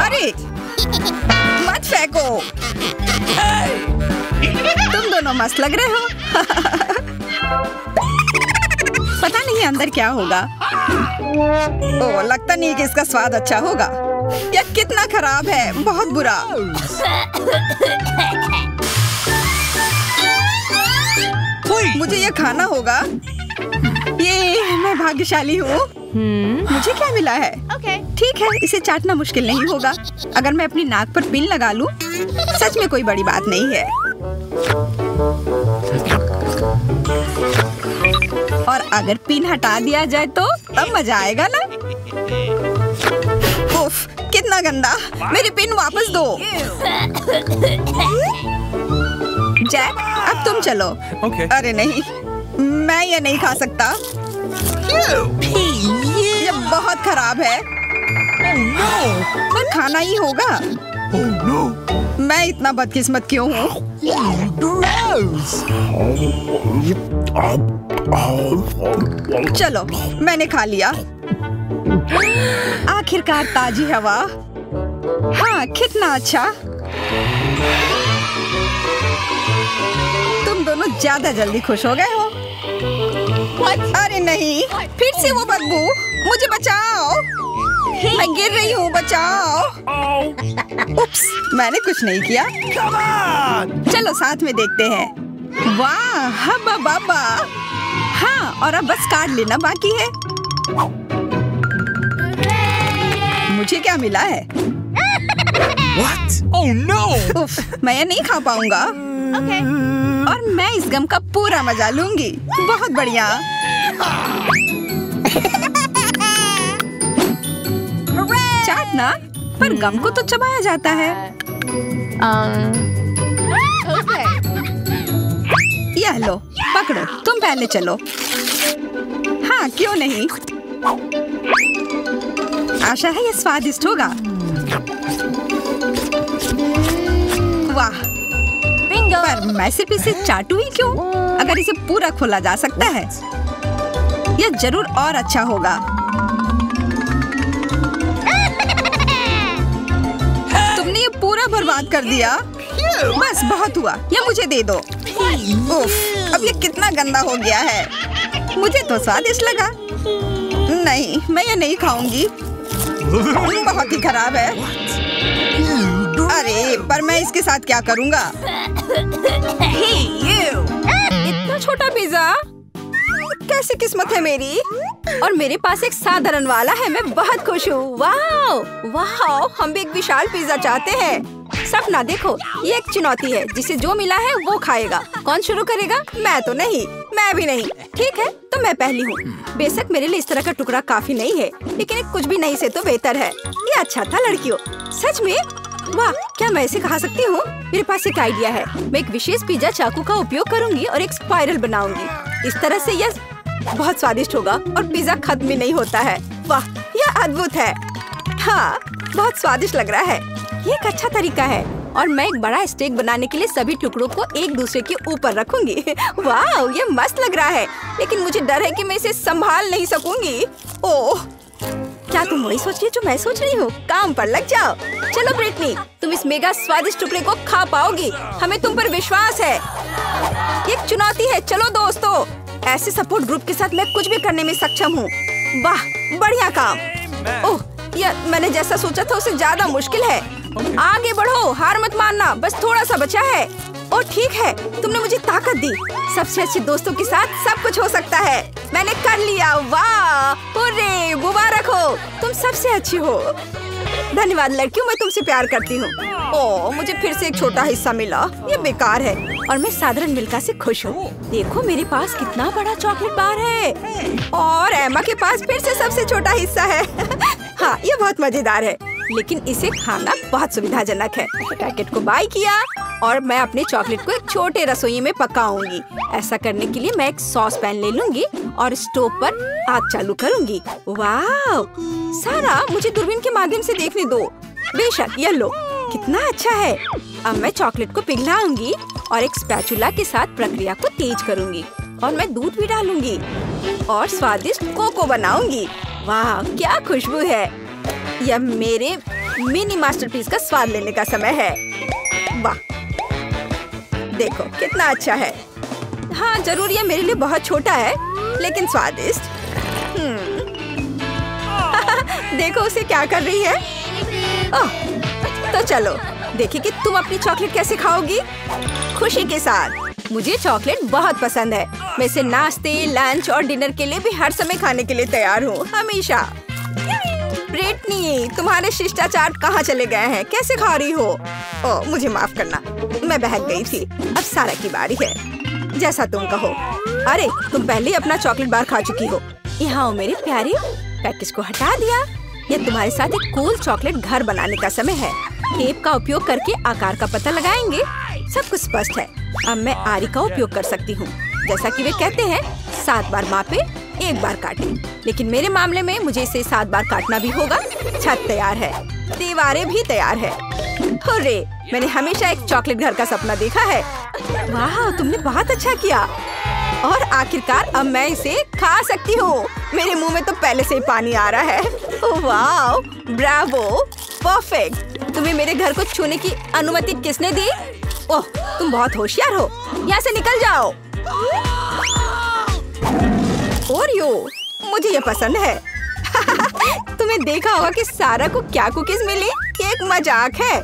अरे मत फेंको। तुम दोनों मस्त लग रहे हो। पता नहीं अंदर क्या होगा। ओह, लगता नहीं कि इसका स्वाद अच्छा होगा। यह कितना खराब है। बहुत बुरा। मुझे यह खाना होगा। ये मैं भाग्यशाली हूँ। मुझे क्या मिला है? ठीक है, इसे चाटना मुश्किल नहीं होगा। अगर मैं अपनी नाक पर पिन लगा लूं, सच में कोई बड़ी बात नहीं है। और अगर पिन हटा दिया जाए तो तब मजा आएगा ना? उफ, कितना गंदा। मेरी पिन वापस दो। जैक, अब तुम चलो। Okay. अरे नहीं, मैं ये नहीं खा सकता। ये बहुत खराब है। पर खाना ही होगा। Oh no! मैं इतना बदकिस्मत क्यों हूँ? चलो, मैंने खा लिया। आखिरकार ताजी हवा। हाँ, कितना अच्छा। तुम दोनों ज्यादा जल्दी खुश हो गए हो। अरे नहीं, फिर से वो बदबू। मुझे बचाओ। मैं गिर रही हूँ, बचाओ। उप्स, मैंने कुछ नहीं किया। चलो साथ में देखते हैं। वाह, हब्बा बाबा। हाँ, और अब बस काट लेना बाकी है। मुझे क्या मिला है? What? Oh no! उफ, मैं ये नहीं खा पाऊंगा। और मैं इस गम का पूरा मजा लूंगी। बहुत बढ़िया। चाटना, पर गम को तो चबाया जाता है। यह लो, पकड़ो, तुम पहले चलो। हाँ, क्यों नहीं? आशा है ये स्वादिष्ट होगा। वाह, पर मैं सिर्फ इसे चाटू ही क्यों? अगर इसे पूरा खोला जा सकता है, यह जरूर और अच्छा होगा। तुमने ये पूरा बर्बाद कर दिया। बस बहुत हुआ, ये मुझे दे दो। उफ, अब ये कितना गंदा हो गया है। मुझे तो स्वादिष्ट लगा। नहीं, मैं ये नहीं खाऊंगी। बहुत ही खराब है। अरे, पर मैं इसके साथ क्या करूंगा? इतना छोटा पिज्जा, कैसी किस्मत है मेरी। और मेरे पास एक साधारण वाला है। मैं बहुत खुश हूँ। वाह वाह, हम भी एक विशाल पिज्जा चाहते हैं। सपना देखो, ये एक चुनौती है। जिसे जो मिला है वो खाएगा। कौन शुरू करेगा? मैं तो नहीं। मैं भी नहीं। ठीक है, तो मैं पहली हूँ। बेशक मेरे लिए इस तरह का टुकड़ा काफी नहीं है, लेकिन एक कुछ भी नहीं से तो बेहतर है। ये अच्छा था लड़कियों। सच में? वाह, क्या मैं इसे खा सकती हूँ? मेरे पास एक आइडिया है। मैं एक विशेष पिज्जा चाकू का उपयोग करूंगी और एक स्पाइरल बनाऊंगी। इस तरह से यह बहुत स्वादिष्ट होगा और पिज्जा खत्म भी नहीं होता है। वाह, यह अद्भुत है। हाँ, बहुत स्वादिष्ट लग रहा है। ये एक अच्छा तरीका है। और मैं एक बड़ा स्टेक बनाने के लिए सभी टुकड़ों को एक दूसरे के ऊपर रखूंगी। वाह, ये मस्त लग रहा है, लेकिन मुझे डर है कि मैं इसे संभाल नहीं सकूंगी। ओह, क्या तुम वही सोच रही हो जो मैं सोच रही हूँ? काम पर लग जाओ। चलो ब्रिटनी, तुम इस मेगा स्वादिष्ट टुकड़े को खा पाओगी। हमें तुम पर विश्वास है। एक चुनौती है। चलो दोस्तों, ऐसे सपोर्ट ग्रुप के साथ मैं कुछ भी करने में सक्षम हूँ। वाह, बढ़िया काम। ओह, यह मैंने जैसा सोचा था उससे ज्यादा मुश्किल है। आगे बढ़ो, हार मत मानना, बस थोड़ा सा बचा है। ओह ठीक है, तुमने मुझे ताकत दी। सबसे अच्छे दोस्तों के साथ सब कुछ हो सकता है। मैंने कर लिया। वाह, हुर्रे, मुबारक हो, तुम सबसे अच्छी हो। धन्यवाद लड़कियों, मैं तुमसे प्यार करती हूँ। ओह, मुझे फिर से एक छोटा हिस्सा मिला। ये बेकार है और मैं साधारण मिल्का से खुश हूँ। देखो मेरे पास कितना बड़ा चॉकलेट बार है और एमा के पास फिर से सबसे छोटा हिस्सा है। हाँ, ये बहुत मजेदार है, लेकिन इसे खाना बहुत सुविधाजनक है। पैकेट को बाय किया और मैं अपने चॉकलेट को एक छोटे रसोई में पकाऊंगी। ऐसा करने के लिए मैं एक सॉस पैन ले लूंगी और स्टोव पर आग चालू करूंगी। वाह, सारा मुझे दूरबीन के माध्यम से देखने दो। बेशक, ये लो, कितना अच्छा है। अब मैं चॉकलेट को पिघलाऊंगी और एक स्पैचुला के साथ प्रक्रिया को तेज करूंगी और मैं दूध भी डालूंगी और स्वादिष्ट कोको बनाऊंगी। वाह, क्या खुशबू है। यह मेरे मिनी मास्टरपीस का स्वाद लेने का समय है। वाह, देखो कितना अच्छा है। हाँ, जरूर यह मेरे लिए बहुत छोटा है, लेकिन स्वादिष्ट। देखो उसे क्या कर रही है। ओह, तो चलो देखिए कि तुम अपनी चॉकलेट कैसे खाओगी। खुशी के साथ। मुझे चॉकलेट बहुत पसंद है। मैं इसे नाश्ते, लंच और डिनर के लिए भी हर समय खाने के लिए तैयार हूँ, हमेशा। ब्रिटनी, तुम्हारे शिष्टाचार कहाँ चले गए हैं? कैसे खा रही हो? ओह, मुझे माफ करना, मैं बहक गई थी। अब सारा की बारी है। जैसा तुम कहो। अरे, तुम पहले ही अपना चॉकलेट बार खा चुकी हो। यहाँ हो मेरे प्यारे, पैकेज को हटा दिया। यह तुम्हारे साथ एक कूल चॉकलेट घर बनाने का समय है। टेप का उपयोग करके आकार का पता लगाएंगे। सब कुछ स्पष्ट है। अब मैं आरी का उपयोग कर सकती हूँ। जैसा कि वे कहते हैं, 7 बार मापे, 1 बार काटे। लेकिन मेरे मामले में मुझे इसे 7 बार काटना भी होगा। छत तैयार है, दीवारें भी तैयार है। हुर्रे, मैंने हमेशा एक चॉकलेट घर का सपना देखा है। वाह, तुमने बहुत अच्छा किया। और आखिरकार अब मैं इसे खा सकती हूँ। मेरे मुंह में तो पहले से ही पानी आ रहा है। वाह, ब्रावो, परफेक्ट। तुम्हें मेरे घर को छूने की अनुमति किसने दी? ओह, तुम बहुत होशियार हो। यहाँ से निकल जाओ। ओरियो, मुझे ये पसंद है। तुम्हें देखा होगा कि सारा को क्या कुकीज मिली? ये एक मजाक है।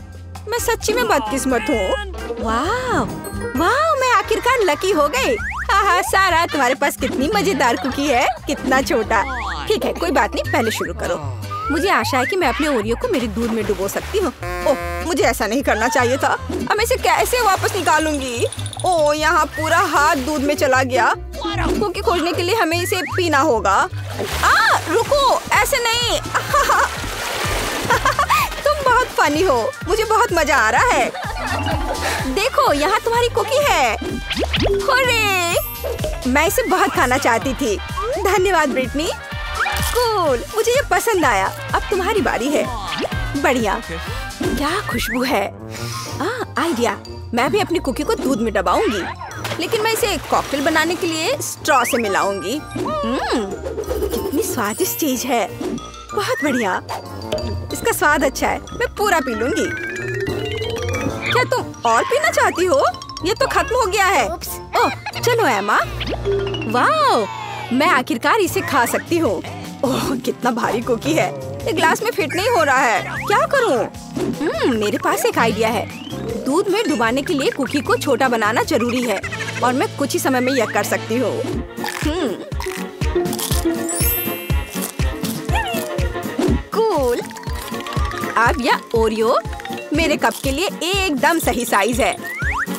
मैं सच्ची में बदकिस्मत हूँ। वाह वाह, मैं आखिर आखिरकार लकी हो गए। हाँ सारा, तुम्हारे पास कितनी मजेदार कुकी है, कितना छोटा। ठीक है कोई बात नहीं, पहले शुरू करो। मुझे आशा है कि मैं अपने ओरियो को मेरे दूध में डुबो सकती हूँ। ओह मुझे ऐसा नहीं करना चाहिए था। अब मैं इसे कैसे वापस निकालूंगी? ओह यहाँ पूरा हाथ दूध में चला गया। कुकी खोजने के लिए हमें इसे पीना होगा। रुको, ऐसे नहीं। तुम बहुत फनी हो, मुझे बहुत मजा आ रहा है। देखो यहाँ तुम्हारी कुकी है। अरे मैं इसे बहुत खाना चाहती थी। धन्यवाद ब्रिटनी। कूल, मुझे ये पसंद आया। अब तुम्हारी बारी है। बढ़िया, क्या खुशबू है। आइडिया, मैं भी अपनी कुकी को दूध में डबाऊंगी, लेकिन मैं इसे कॉकटेल बनाने के लिए स्ट्रॉ से मिलाऊंगी। कितनी स्वादिष्ट चीज है, बहुत बढ़िया। इसका स्वाद अच्छा है, मैं पूरा पी लूंगी। क्या तुम और पीना चाहती हो? ये तो खत्म हो गया है। ओह चलो एमा। वाह, मैं आखिरकार इसे खा सकती हूँ। ओह कितना भारी कुकी है, ये ग्लास में फिट नहीं हो रहा है। क्या करूँ? मेरे पास एक आइडिया है। दूध में डुबाने के लिए कुकी को छोटा बनाना जरूरी है, और मैं कुछ ही समय में यह कर सकती हूँ। कूल। अब यह ओरियो मेरे कप के लिए एकदम सही साइज है।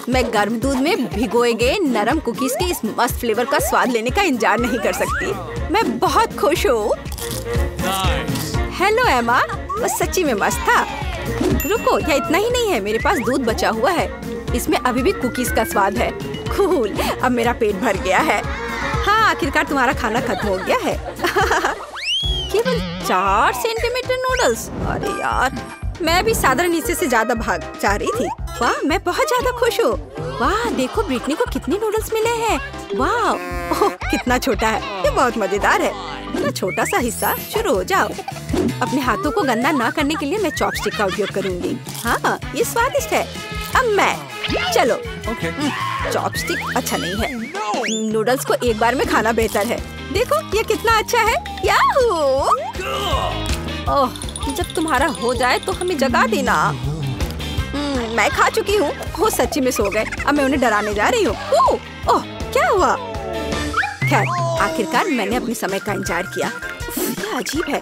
मैं गर्म दूध में भिगोए गए नरम कुकीज के इस मस्त फ्लेवर का स्वाद लेने का इंतजार नहीं कर सकती। मैं बहुत खुश हूँ। हेलो एमा, वो सच्ची में मस्त था। रुको, यह इतना ही नहीं है, मेरे पास दूध बचा हुआ है। इसमें अभी भी कुकीज का स्वाद है। कूल, अब मेरा पेट भर गया है। हाँ आखिरकार तुम्हारा खाना खत्म हो गया है। केवल 4 सेंटीमीटर नूडल्स। अरे यार, मैं भी साधारण हिस्से से ज्यादा भाग चाह रही थी। वाह, मैं बहुत ज्यादा खुश हूँ। वाह देखो ब्रिटनी को कितने नूडल्स मिले हैं। वाह, ओह कितना छोटा है, ये बहुत मजेदार है। इतना छोटा सा हिस्सा। शुरू हो जाओ। अपने हाथों को गंदा ना करने के लिए मैं चॉपस्टिक का उपयोग करूंगी। हाँ ये स्वादिष्ट है। अब मैं, चलो। चॉपस्टिक अच्छा नहीं है, नूडल्स को एक बार में खाना बेहतर है। देखो ये कितना अच्छा है। याहू! ओह, जब तुम्हारा हो जाए तो हमें जगा देना। मैं खा चुकी हूँ। वो सच्ची में सो गए। अब मैं उन्हें डराने जा रही हूँ। ओह क्या हुआ? खैर आखिरकार मैंने अपने समय का इंतजार किया। ये अजीब है,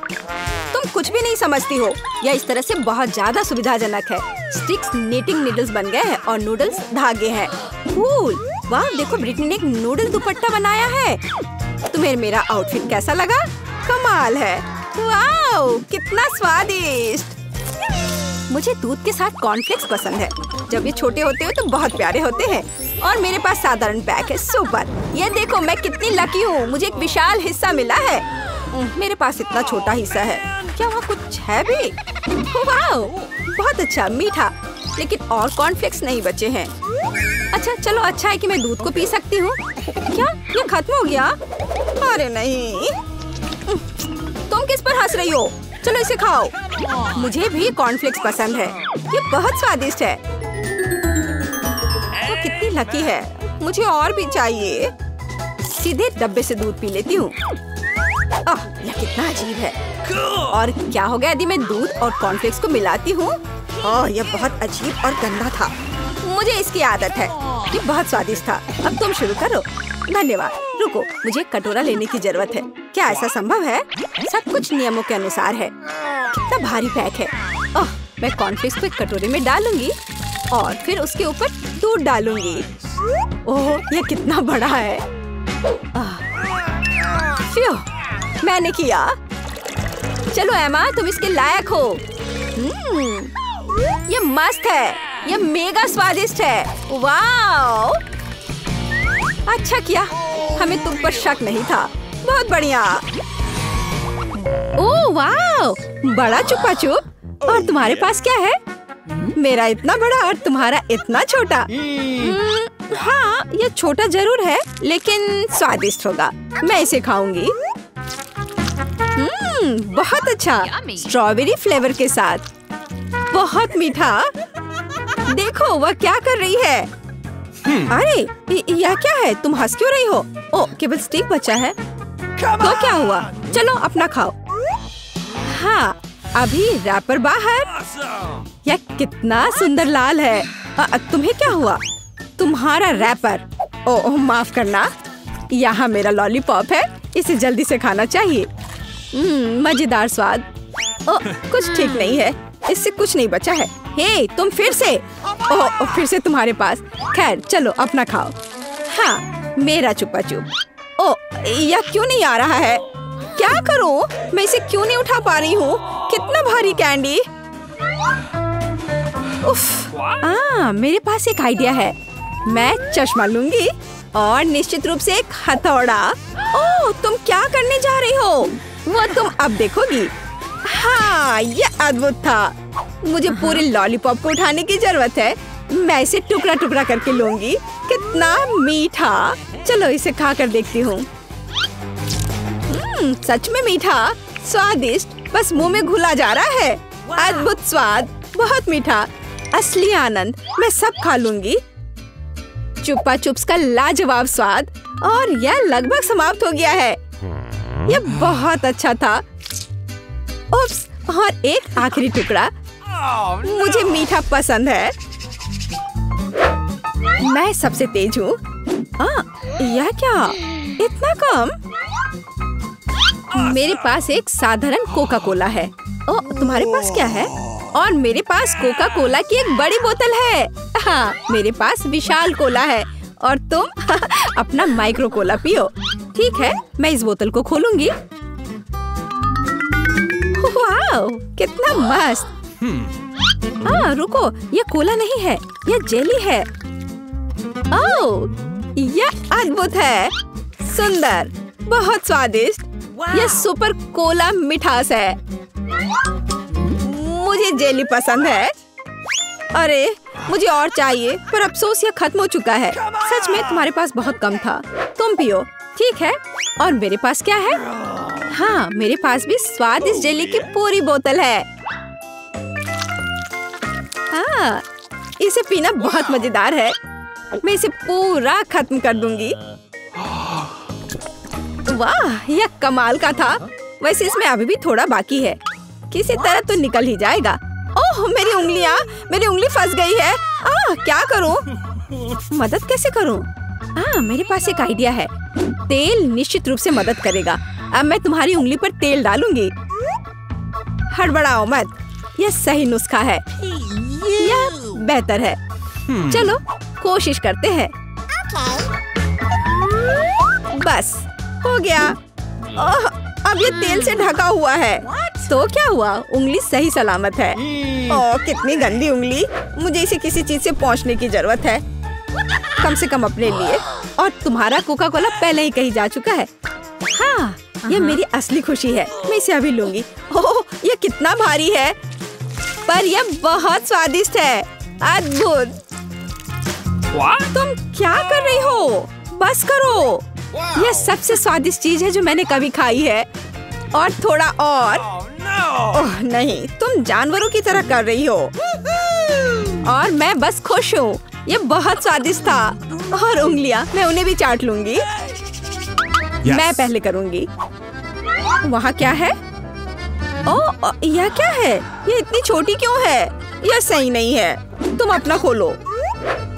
तुम कुछ भी नहीं समझती हो। यह इस तरह से बहुत ज्यादा सुविधाजनक है। स्टिक्स नीटिंग नीडल्स बन गए हैं और नूडल्स धागे हैं। कूल। वाह देखो, ब्रिटनी ने एक नूडल दुपट्टा बनाया है। तुम्हें मेरा आउटफिट कैसा लगा? कमाल है। वाह कितना स्वादिष्ट। मुझे दूध के साथ कॉर्नफ्लेक्स पसंद है। जब ये छोटे होते हैं तो बहुत प्यारे होते हैं। और मेरे पास साधारण पैक है। सुपर। ये देखो मैं कितनी लकी हूँ, मुझे एक विशाल हिस्सा मिला है। मेरे पास इतना छोटा हिस्सा है। क्या वहाँ कुछ है भी? वाह बहुत अच्छा, मीठा। लेकिन और कॉर्नफ्लेक्स नहीं बचे हैं। अच्छा चलो, अच्छा है कि मैं दूध को पी सकती हूँ। क्या ये खत्म हो गया? अरे नहीं, तुम किस पर हंस रही हो? चलो इसे खाओ। मुझे भी कॉर्नफ्लेक्स पसंद है, ये बहुत स्वादिष्ट है। वो कितनी लकी है, मुझे और भी चाहिए। सीधे डब्बे से दूध पी लेती हूँ। यह कितना अजीब है। और क्या हो गया यदि मैं दूध और कॉर्नफ्लेक्स को मिलाती हूँ? यह बहुत अजीब और गंदा था। मुझे इसकी आदत है। ये बहुत स्वादिष्ट था। अब तुम शुरू करो। धन्यवाद। रुको, मुझे एक कटोरा लेने की जरूरत है। क्या ऐसा संभव है? सब कुछ नियमों के अनुसार है। कितना भारी पैक है। मैं कॉर्नफ्लेक्स को एक कटोरे में डालूंगी और फिर उसके ऊपर दूध डालूंगी। ओह ये कितना बड़ा है। मैंने किया। चलो एमा, तुम इसके लायक हो। ये मस्त है, ये मेगा स्वादिष्ट है। वाओ, अच्छा किया, हमें तुम पर शक नहीं था। बहुत बढ़िया। ओह वाओ, बड़ा चुपा चुप। और तुम्हारे पास क्या है? मेरा इतना बड़ा और तुम्हारा इतना छोटा। हाँ ये छोटा जरूर है लेकिन स्वादिष्ट होगा। मैं इसे खाऊंगी। बहुत अच्छा, स्ट्रॉबेरी फ्लेवर के साथ। बहुत मीठा। देखो वह क्या कर रही है। अरे यह क्या है? तुम हंस क्यों रही हो? ओह केवल स्टिक बचा है। तो क्या हुआ? चलो अपना खाओ। हाँ अभी रैपर बाहर। यह कितना सुंदर लाल है। तुम्हें क्या हुआ? तुम्हारा रैपर। ओह माफ करना, यहाँ मेरा लॉलीपॉप है, इसे जल्दी से खाना चाहिए। मजेदार स्वाद। ओह कुछ ठीक नहीं है, इससे कुछ नहीं बचा है। हे तुम फिर से, ओह फिर से तुम्हारे पास। खैर चलो अपना खाओ। हाँ मेरा चुपा चुप। ओह यह क्यों नहीं आ रहा है? क्या करूं? मैं इसे क्यों नहीं उठा पा रही हूँ? कितना भारी कैंडी। उफ, मेरे पास एक आइडिया है। मैं चश्मा लूंगी और निश्चित रूप से एक हथौड़ा। ओह तुम क्या करने जा रही हो? वो तुम अब देखोगी। हाँ ये अद्भुत था। मुझे पूरे लॉलीपॉप को उठाने की जरूरत है। मैं इसे टुकड़ा टुकड़ा करके लूंगी। कितना मीठा। चलो इसे खा कर देखती हूँ। सच में मीठा, स्वादिष्ट, बस मुंह में घुला जा रहा है। अद्भुत स्वाद, बहुत मीठा, असली आनंद। मैं सब खा लूंगी। चुप्पा चुप्स का लाजवाब स्वाद, और यह लगभग समाप्त हो गया है। यह बहुत अच्छा था। उप्स, और एक आखिरी टुकड़ा। मुझे मीठा पसंद है। मैं सबसे तेज हूँ। यह क्या? इतना कम? मेरे पास एक साधारण कोका कोला है। ओह तुम्हारे पास क्या है? और मेरे पास कोका कोला की एक बड़ी बोतल है। हाँ मेरे पास विशाल कोला है, और तुम अपना माइक्रो कोला पियो। ठीक है, मैं इस बोतल को खोलूंगी। वाह कितना मस्त। रुको, यह कोला नहीं है, यह जेली है। ओह यह अद्भुत है, सुंदर, बहुत स्वादिष्ट। यह सुपर कोला मिठास है। मुझे जेली पसंद है। अरे मुझे और चाहिए, पर अफसोस यह खत्म हो चुका है। सच में तुम्हारे पास बहुत कम था। तुम पियो। ठीक है, और मेरे पास क्या है? हाँ मेरे पास भी स्वादिष्ट जेली की पूरी बोतल है। हाँ इसे पीना बहुत मजेदार है। मैं इसे पूरा खत्म कर दूंगी। वाह यह कमाल का था। वैसे इसमें अभी भी थोड़ा बाकी है, किसी तरह तो निकल ही जाएगा। ओह मेरी उंगली फंस गई है। क्या करूं? मदद कैसे करूं? मेरे पास एक आइडिया है। तेल निश्चित रूप से मदद करेगा। अब मैं तुम्हारी उंगली पर तेल डालूंगी। हड़बड़ाओ मत, यह सही नुस्खा है। यह बेहतर है। चलो कोशिश करते हैं। बस हो गया। ओह अब ये तेल से ढका हुआ है। तो क्या हुआ? उंगली सही सलामत है। ओह कितनी गंदी उंगली। मुझे इसे किसी चीज से पोंछने की जरूरत है, कम से कम अपने लिए। और तुम्हारा कोका कोला पहले ही कहीं जा चुका है। हाँ ये मेरी असली खुशी है। मैं इसे अभी लूंगी। ओह ये कितना भारी है, पर यह बहुत स्वादिष्ट है। अद्भुत। तुम क्या कर रही हो? बस करो। यह सबसे स्वादिष्ट चीज है जो मैंने कभी खाई है। और थोड़ा और। ओह नहीं, तुम जानवरों की तरह कर रही हो। और मैं बस खुश हूँ। यह बहुत स्वादिष्ट था। और उंगलियां, मैं उन्हें भी चाट लूंगी। मैं पहले करूंगी। वहाँ क्या है? ओह यह क्या है? यह इतनी छोटी क्यों है? यह सही नहीं है। तुम अपना खोलो।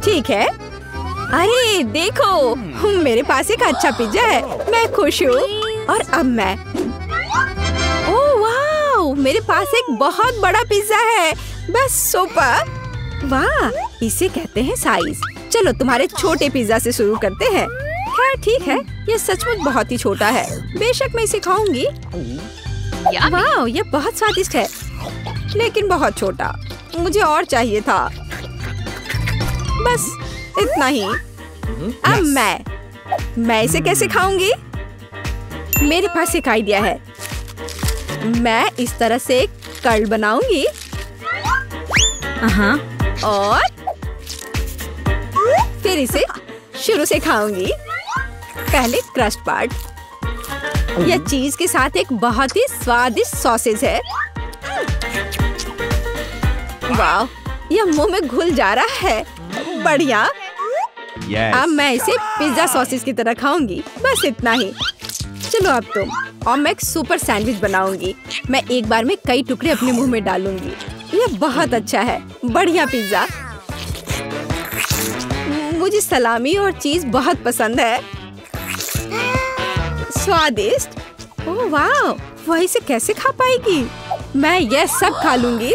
ठीक है। अरे देखो, मेरे पास एक अच्छा पिज्जा है। मैं खुश हूँ। और अब मैं, ओह वाह, मेरे पास एक बहुत बड़ा पिज्जा है। बस सुपर। वाह इसे कहते हैं साइज। चलो तुम्हारे छोटे पिज्जा से शुरू करते हैं। खैर ठीक है, ये सचमुच बहुत ही छोटा है। बेशक मैं इसे खाऊंगी। वाह ये बहुत स्वादिष्ट है, लेकिन बहुत छोटा। मुझे और चाहिए था। बस इतना ही। अब मैं इसे कैसे खाऊंगी? मेरे पास एक आइडिया है। मैं इस तरह से एक कर्ल बनाऊंगी। और फिर इसे शुरू से खाऊंगी। पहले क्रस्ट पार्ट। यह चीज के साथ एक बहुत ही स्वादिष्ट सॉसेज है। वाह यह मुंह में घुल जा रहा है। बढ़िया। अब मैं इसे पिज्जा सॉसेज की तरह खाऊंगी। बस इतना ही। चलो अब तुम। और मैं एक सुपर सैंडविच बनाऊंगी। मैं एक बार में कई टुकड़े अपने मुंह में डालूंगी। यह बहुत अच्छा है। बढ़िया पिज्जा। मुझे सलामी और चीज बहुत पसंद है। स्वादिष्ट। ओह वाह, वह इसे कैसे खा पाएगी? मैं यह सब खा लूंगी।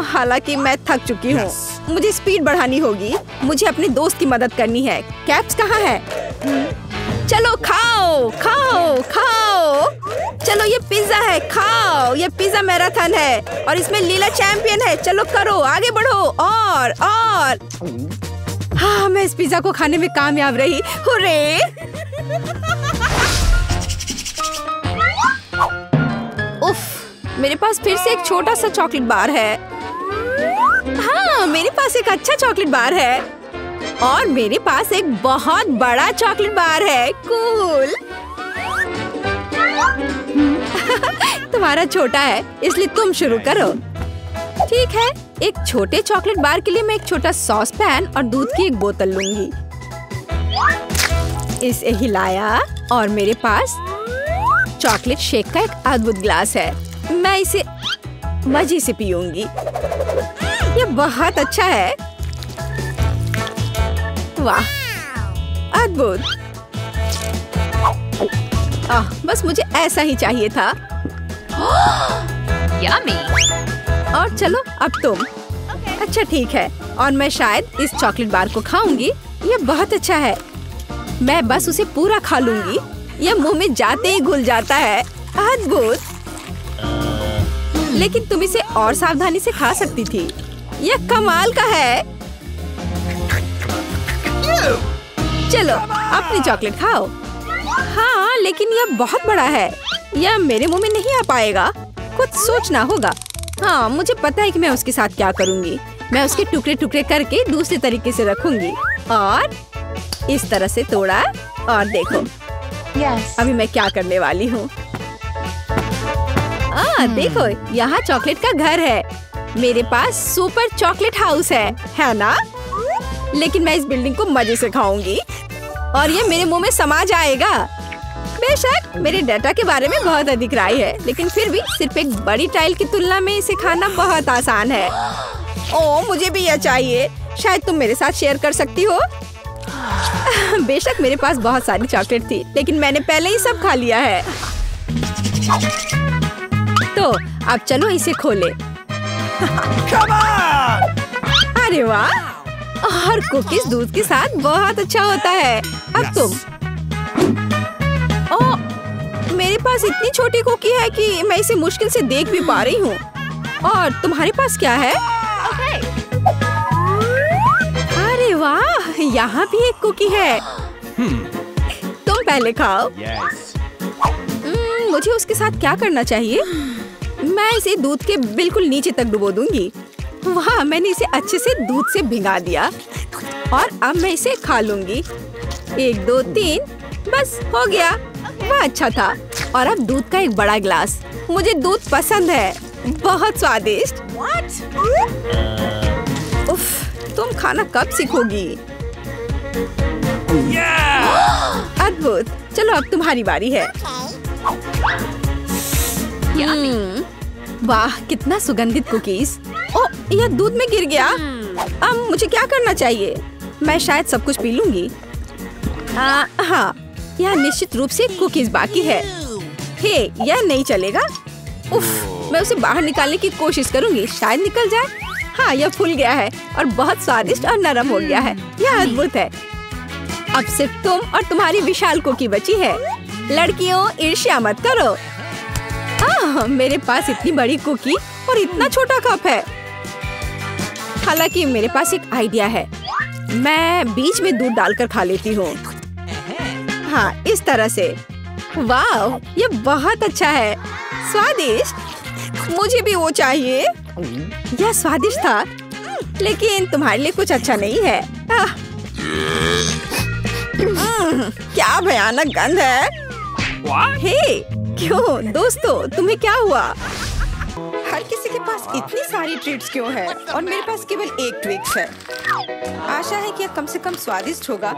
हालांकि मैं थक चुकी हूँ। मुझे स्पीड बढ़ानी होगी। मुझे अपने दोस्त की मदद करनी है। कैप्स कहाँ है? चलो खाओ खाओ खाओ। चलो ये पिज्जा है, खाओ। ये पिज्जा मैराथन है और इसमें लीला चैंपियन है। चलो करो, आगे बढ़ो। और हाँ, मैं इस पिज्जा को खाने में कामयाब रही। हुर्रे! उफ, मेरे पास फिर से एक छोटा सा चॉकलेट बार है। हाँ, मेरे पास एक अच्छा चॉकलेट बार है और मेरे पास एक बहुत बड़ा चॉकलेट बार है। कूल। तुम्हारा छोटा है, इसलिए तुम शुरू करो। ठीक है, एक छोटे चॉकलेट बार के लिए मैं एक छोटा सॉस पैन और दूध की एक बोतल लूंगी। इसे हिलाया और मेरे पास चॉकलेट शेक का एक अद्भुत ग्लास है। मैं इसे मजे से पीऊंगी। ये बहुत अच्छा है। वाह, अद्भुत। बस मुझे ऐसा ही चाहिए था। Yummy. और चलो अब तुम। अच्छा ठीक है, और मैं शायद इस चॉकलेट बार को खाऊंगी। ये बहुत अच्छा है। मैं बस उसे पूरा खा लूंगी। ये मुंह में जाते ही घुल जाता है। अद्भुत। लेकिन तुम इसे और सावधानी से खा सकती थी। यह कमाल का है। चलो अपनी चॉकलेट खाओ। हाँ, लेकिन यह बहुत बड़ा है। यह मेरे मुंह में नहीं आ पाएगा। कुछ सोचना होगा। हाँ, मुझे पता है कि मैं उसके साथ क्या करूँगी। मैं उसके टुकड़े टुकड़े करके दूसरे तरीके से रखूंगी और इस तरह से तोड़ा। और देखो अभी मैं क्या करने वाली हूँ। देखो, यहाँ चॉकलेट का घर है। मेरे पास सुपर चॉकलेट हाउस है ना? लेकिन मैं इस बिल्डिंग को मजे से खाऊंगी और ये मेरे मुंह में समा जाएगा। बेशक मेरे डाटा के बारे में बहुत अधिक राय है, लेकिन फिर भी सिर्फ एक बड़ी टाइल की तुलना में इसे खाना बहुत आसान है। ओह, मुझे भी यह चाहिए। शायद तुम मेरे साथ शेयर कर सकती हो। बेशक मेरे पास बहुत सारी चॉकलेट थी, लेकिन मैंने पहले ही सब खा लिया है। तो अब चलो इसे खोले। अरे वाह, और कुकीज दूध के साथ बहुत अच्छा होता है। अब तुम। ओह, मेरे पास इतनी छोटी कुकी है कि मैं इसे मुश्किल से देख भी पा रही हूँ। और तुम्हारे पास क्या है? अरे वाह, यहाँ भी एक कुकी है। तुम पहले खाओ। मुझे उसके साथ क्या करना चाहिए? मैं इसे दूध के बिल्कुल नीचे तक डुबो दूंगी। वाह, मैंने इसे अच्छे से दूध से भिगा दिया और अब मैं इसे खा लूंगी। 1 2 3, बस हो गया। वह अच्छा था। और अब दूध का एक बड़ा ग्लास। मुझे दूध पसंद है। बहुत स्वादिष्ट। उफ, तुम खाना कब सीखोगी? अद्भुत। चलो अब तुम्हारी बारी है। वाह, कितना सुगंधित कुकीज। ओह, यह दूध में गिर गया। अब मुझे क्या करना चाहिए? मैं शायद सब कुछ पी लूंगी। हाँ, यह निश्चित रूप से कुकीज बाकी है। हे, यह नहीं चलेगा। उफ, मैं उसे बाहर निकालने की कोशिश करूंगी। शायद निकल जाए। हाँ, यह फूल गया है और बहुत स्वादिष्ट और नरम हो गया है। यह अद्भुत है। अब सिर्फ तुम और तुम्हारी विशाल कुकी बची है। लड़कियों, ईर्ष्या मत करो। मेरे पास इतनी बड़ी कुकी और इतना छोटा कप है। हालांकि मेरे पास एक आइडिया है। मैं बीच में दूध डालकर खा लेती हूँ। हाँ, इस तरह से। वाह, ये बहुत अच्छा है। स्वादिष्ट। मुझे भी वो चाहिए। यह स्वादिष्ट था, लेकिन तुम्हारे लिए कुछ अच्छा नहीं है। क्या भयानक गंध है। हे, क्यों दोस्तों, तुम्हें क्या हुआ? हर किसी के पास इतनी सारी ट्रीट्स क्यों है और मेरे पास केवल एक ट्विक्स है? आशा है कि यह कम से कम स्वादिष्ट होगा।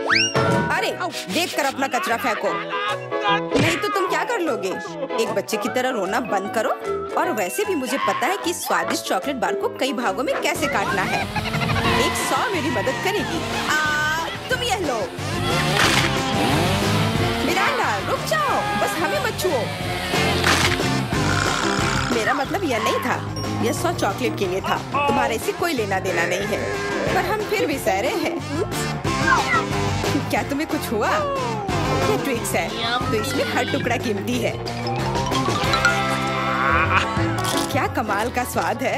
अरे देखकर अपना कचरा फेंको, नहीं तो तुम क्या कर लोगे? एक बच्चे की तरह रोना बंद करो। और वैसे भी मुझे पता है कि स्वादिष्ट चॉकलेट बार को कई भागों में कैसे काटना है। 100 मेरी मदद करेगी। तुम यह लो। मिरांडा रुक जाओ, बस हमें मत छुओ। मेरा मतलब यह नहीं था, यह 100 चॉकलेट के लिए था। तुम्हारे से कोई लेना देना नहीं है, पर हम फिर भी सहरे हैं। क्या तुम्हें कुछ हुआ? ये ट्विक्स है, तो इसमें हर टुकड़ा कीमती है। क्या कमाल का स्वाद है।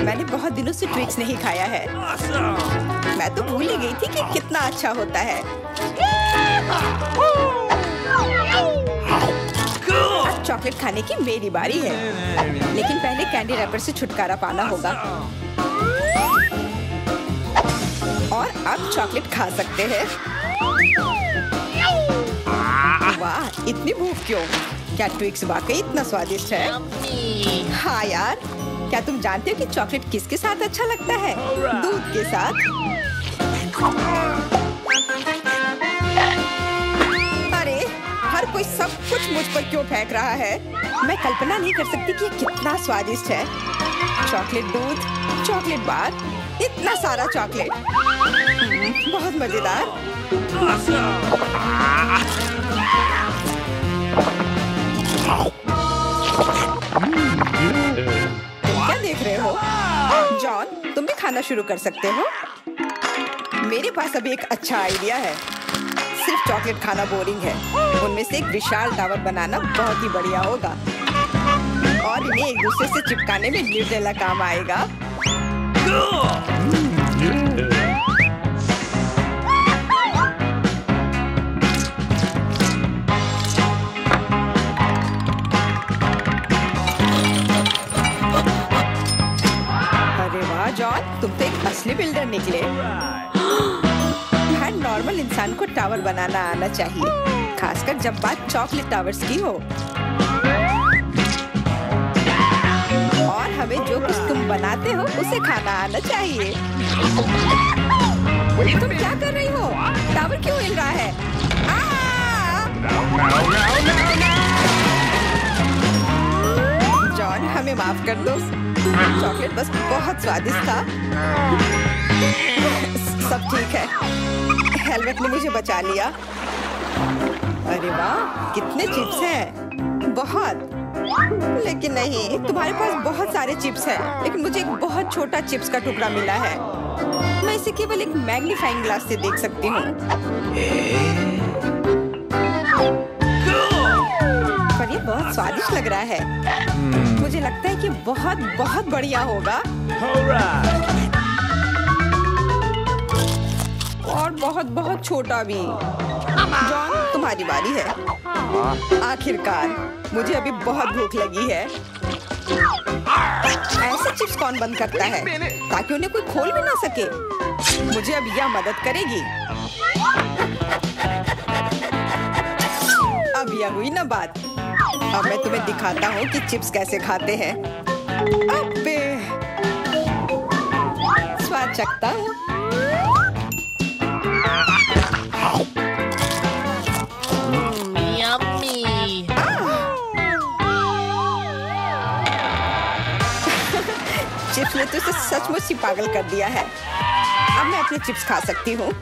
मैंने बहुत दिनों से ट्विक्स नहीं खाया है। मैं तो भूल ही गई थी कि कितना अच्छा होता है। अब चॉकलेट खाने की मेरी बारी है, लेकिन पहले कैंडी रैपर से छुटकारा पाना होगा। और अब चॉकलेट खा सकते हैं। वाह, इतनी भूख क्यों? क्या ट्विक्स वाकई इतना स्वादिष्ट है? हाँ यार, क्या तुम जानते हो कि चॉकलेट किसके साथ अच्छा लगता है? दूध के साथ। अरे हर कोई सब कुछ मुझ पर क्यों फेंक रहा है? मैं कल्पना नहीं कर सकती कि ये कितना स्वादिष्ट है। चॉकलेट दूध, चॉकलेट बार, इतना सारा चॉकलेट। बहुत मजेदार। तुम क्या देख रहे हो? जॉन, तुम भी खाना शुरू कर सकते हो। मेरे पास अभी एक अच्छा आइडिया है। सिर्फ चॉकलेट खाना बोरिंग है। उनमें से एक विशाल टावर बनाना बहुत ही बढ़िया होगा, और इन्हें एक दूसरे से चिपकाने में न्यूटेला काम आएगा। जॉन, तुम तो एक असली बिल्डर निकले। हर नॉर्मल इंसान को टावर बनाना आना चाहिए, खासकर जब बात चॉकलेट टावर्स की हो। और हमें जो कुछ तुम बनाते हो उसे खाना आना चाहिए। तुम क्या कर रही हो? टावर क्यों हिल रहा है? जॉन, हमें माफ कर दो। चॉकलेट बस बहुत स्वादिष्ट था। सब ठीक है। हेलमेट ने मुझे बचा लिया। अरे वाह, कितने चिप्स हैं। बहुत। लेकिन नहीं, तुम्हारे पास बहुत सारे चिप्स हैं, लेकिन मुझे एक बहुत छोटा चिप्स का टुकड़ा मिला है। मैं इसे केवल एक मैग्नीफाइंग ग्लास से देख सकती हूँ। पर ये बहुत स्वादिष्ट लग रहा है। मुझे लगता है कि बहुत बहुत बढ़िया होगा। और बहुत बहुत छोटा भी। जॉन, तुम्हारी बारी है। आखिरकार, मुझे अभी बहुत भूख लगी है। ऐसे चिप्स कौन बंद करता है ताकि उन्हें कोई खोल भी ना सके? मुझे अब यह मदद करेगी। अब यह हुई ना बात। अब मैं तुम्हें दिखाता हूँ कि चिप्स कैसे खाते हैं। अबे, स्वाद चखता हूँ। चिप्स ने तो इसे सचमुच ही पागल कर दिया है। अब मैं अपने चिप्स खा सकती हूँ।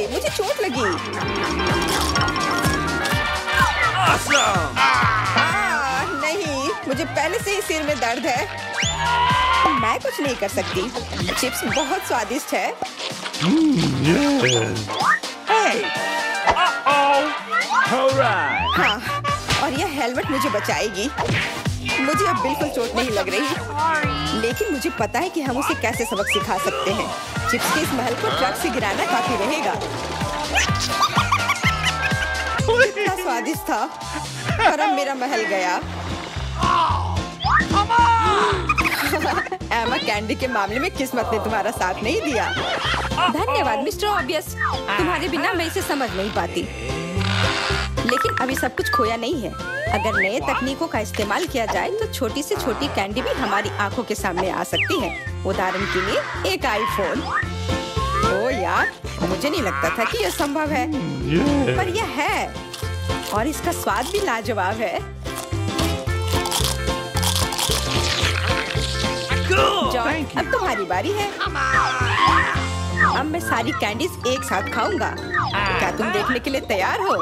मुझे चोट लगी। नहीं, मुझे पहले से ही सिर में दर्द है। मैं कुछ नहीं कर सकती। चिप्स बहुत स्वादिष्ट है। हाँ, और यह हेलमेट मुझे बचाएगी। मुझे अब बिल्कुल चोट नहीं लग रही, लेकिन मुझे पता है कि हम उसे कैसे सबक सिखा सकते हैं। चिप्स के इस महल को ट्रक से गिराना काफी रहेगा। कितना स्वादिष्ट था, पर अब मेरा महल गया। एमा, कैंडी के मामले में किस्मत ने तुम्हारा साथ नहीं दिया। धन्यवाद मिस्टर ऑब्वियस। तुम्हारे बिना मैं इसे समझ नहीं पाती। लेकिन अभी सब कुछ खोया नहीं है। अगर नए तकनीकों का इस्तेमाल किया जाए तो छोटी से छोटी कैंडी भी हमारी आंखों के सामने आ सकती है। उदाहरण के लिए एक आईफोन। ओ यार, मुझे नहीं लगता था कि यह संभव है, पर यह है और इसका स्वाद भी लाजवाब है। जॉन, अब तुम्हारी बारी है। अब मैं सारी कैंडीज एक साथ खाऊंगा। क्या तुम देखने के लिए तैयार हो?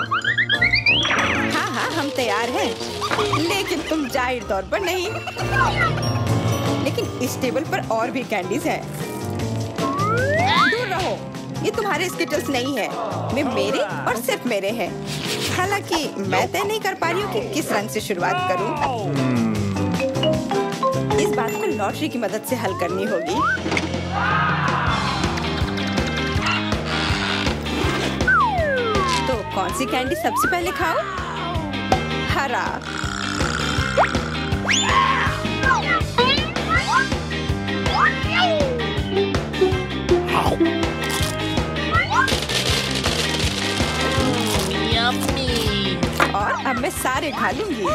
हाँ हाँ, हम तैयार हैं, लेकिन तुम जाहिर तौर पर नहीं। लेकिन इस टेबल पर और भी कैंडीज हैं। दूर रहो, ये तुम्हारे स्किटल्स नहीं है। वे मेरे और सिर्फ मेरे हैं। हालांकि मैं तय नहीं कर पा रही हूँ कि किस रंग से शुरुआत करूँ। इस बात को लॉटरी की मदद से हल करनी होगी। तो कौन सी कैंडी सबसे पहले खाओ? हरा। और अब मैं सारे खा लूंगी।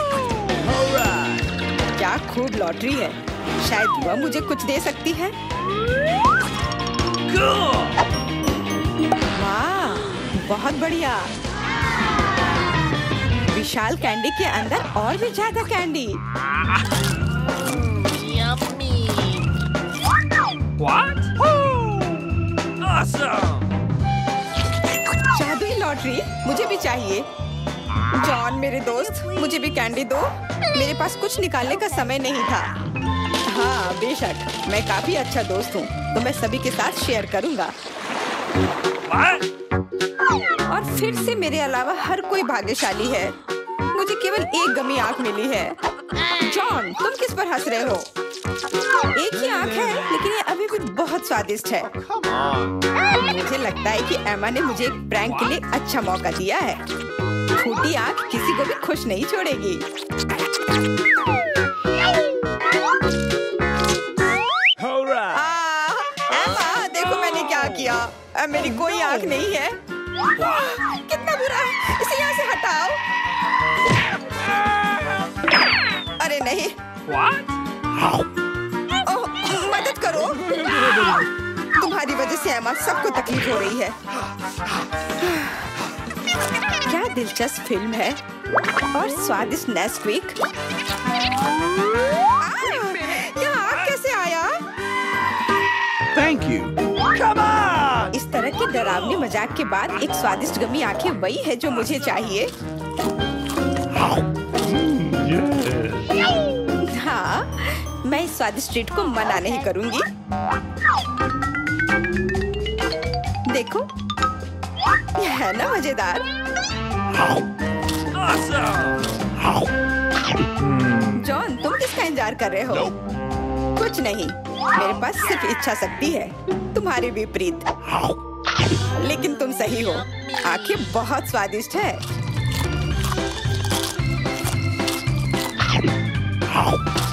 क्या खूब लॉटरी है। शायद वह मुझे कुछ दे सकती है। वाह, बहुत बढ़िया। विशाल कैंडी के अंदर और भी ज्यादा कैंडी। What? Awesome! जादुई लॉटरी मुझे भी चाहिए। जॉन मेरे दोस्त, मुझे भी कैंडी दो। मेरे पास कुछ निकालने का समय नहीं था। हाँ बेशक, मैं काफी अच्छा दोस्त हूँ, तो मैं सभी के साथ शेयर करूँगा। और फिर से मेरे अलावा हर कोई भाग्यशाली है। मुझे केवल एक गमी आँख मिली है। जॉन, तुम किस पर हंस रहे हो? एक ही आँख है, लेकिन ये अभी भी बहुत स्वादिष्ट है। मुझे लगता है कि एमा ने मुझे एक प्रैंक के लिए अच्छा मौका दिया है। फूटी आँख किसी को भी खुश नहीं छोड़ेगी। एमा, देखो मैंने क्या किया। अब मेरी कोई आँख नहीं है। कितना बुरा है, इसे यहाँ से हटाओ। अरे नहीं। ओह, मदद करो। तुम्हारी वजह से एमा सबको तकलीफ हो रही है। क्या दिलचस्प फिल्म है और स्वादिष्ट नेस्क्विक। यहाँ कैसे आया? Thank you. Come on! इस तरह के डरावने मजाक के बाद एक स्वादिष्ट गमी आंखें वही है जो मुझे चाहिए। हाँ, मैं इस स्वादिष्ट ट्रीट को मना नहीं करूँगी। देखो, यह है ना मजेदार। जॉन, तुम किसका इंतजार कर रहे हो? कुछ नहीं, मेरे पास सिर्फ इच्छा शक्ति है, तुम्हारे विपरीत। लेकिन तुम सही हो, आंखें बहुत स्वादिष्ट है।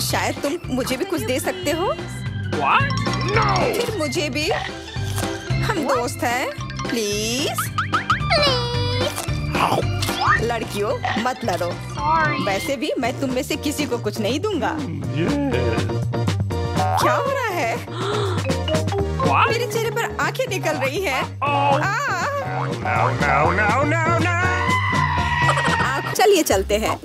शायद तुम मुझे भी कुछ दे सकते हो। फिर मुझे भी। हम दोस्त हैं, प्लीज। लड़कियों, मत लड़ो। वैसे भी मैं तुम में से किसी को कुछ नहीं दूंगा। क्या हो रहा है? मेरे चेहरे पर आंखें निकल रही हैं। चलिए चलते हैं।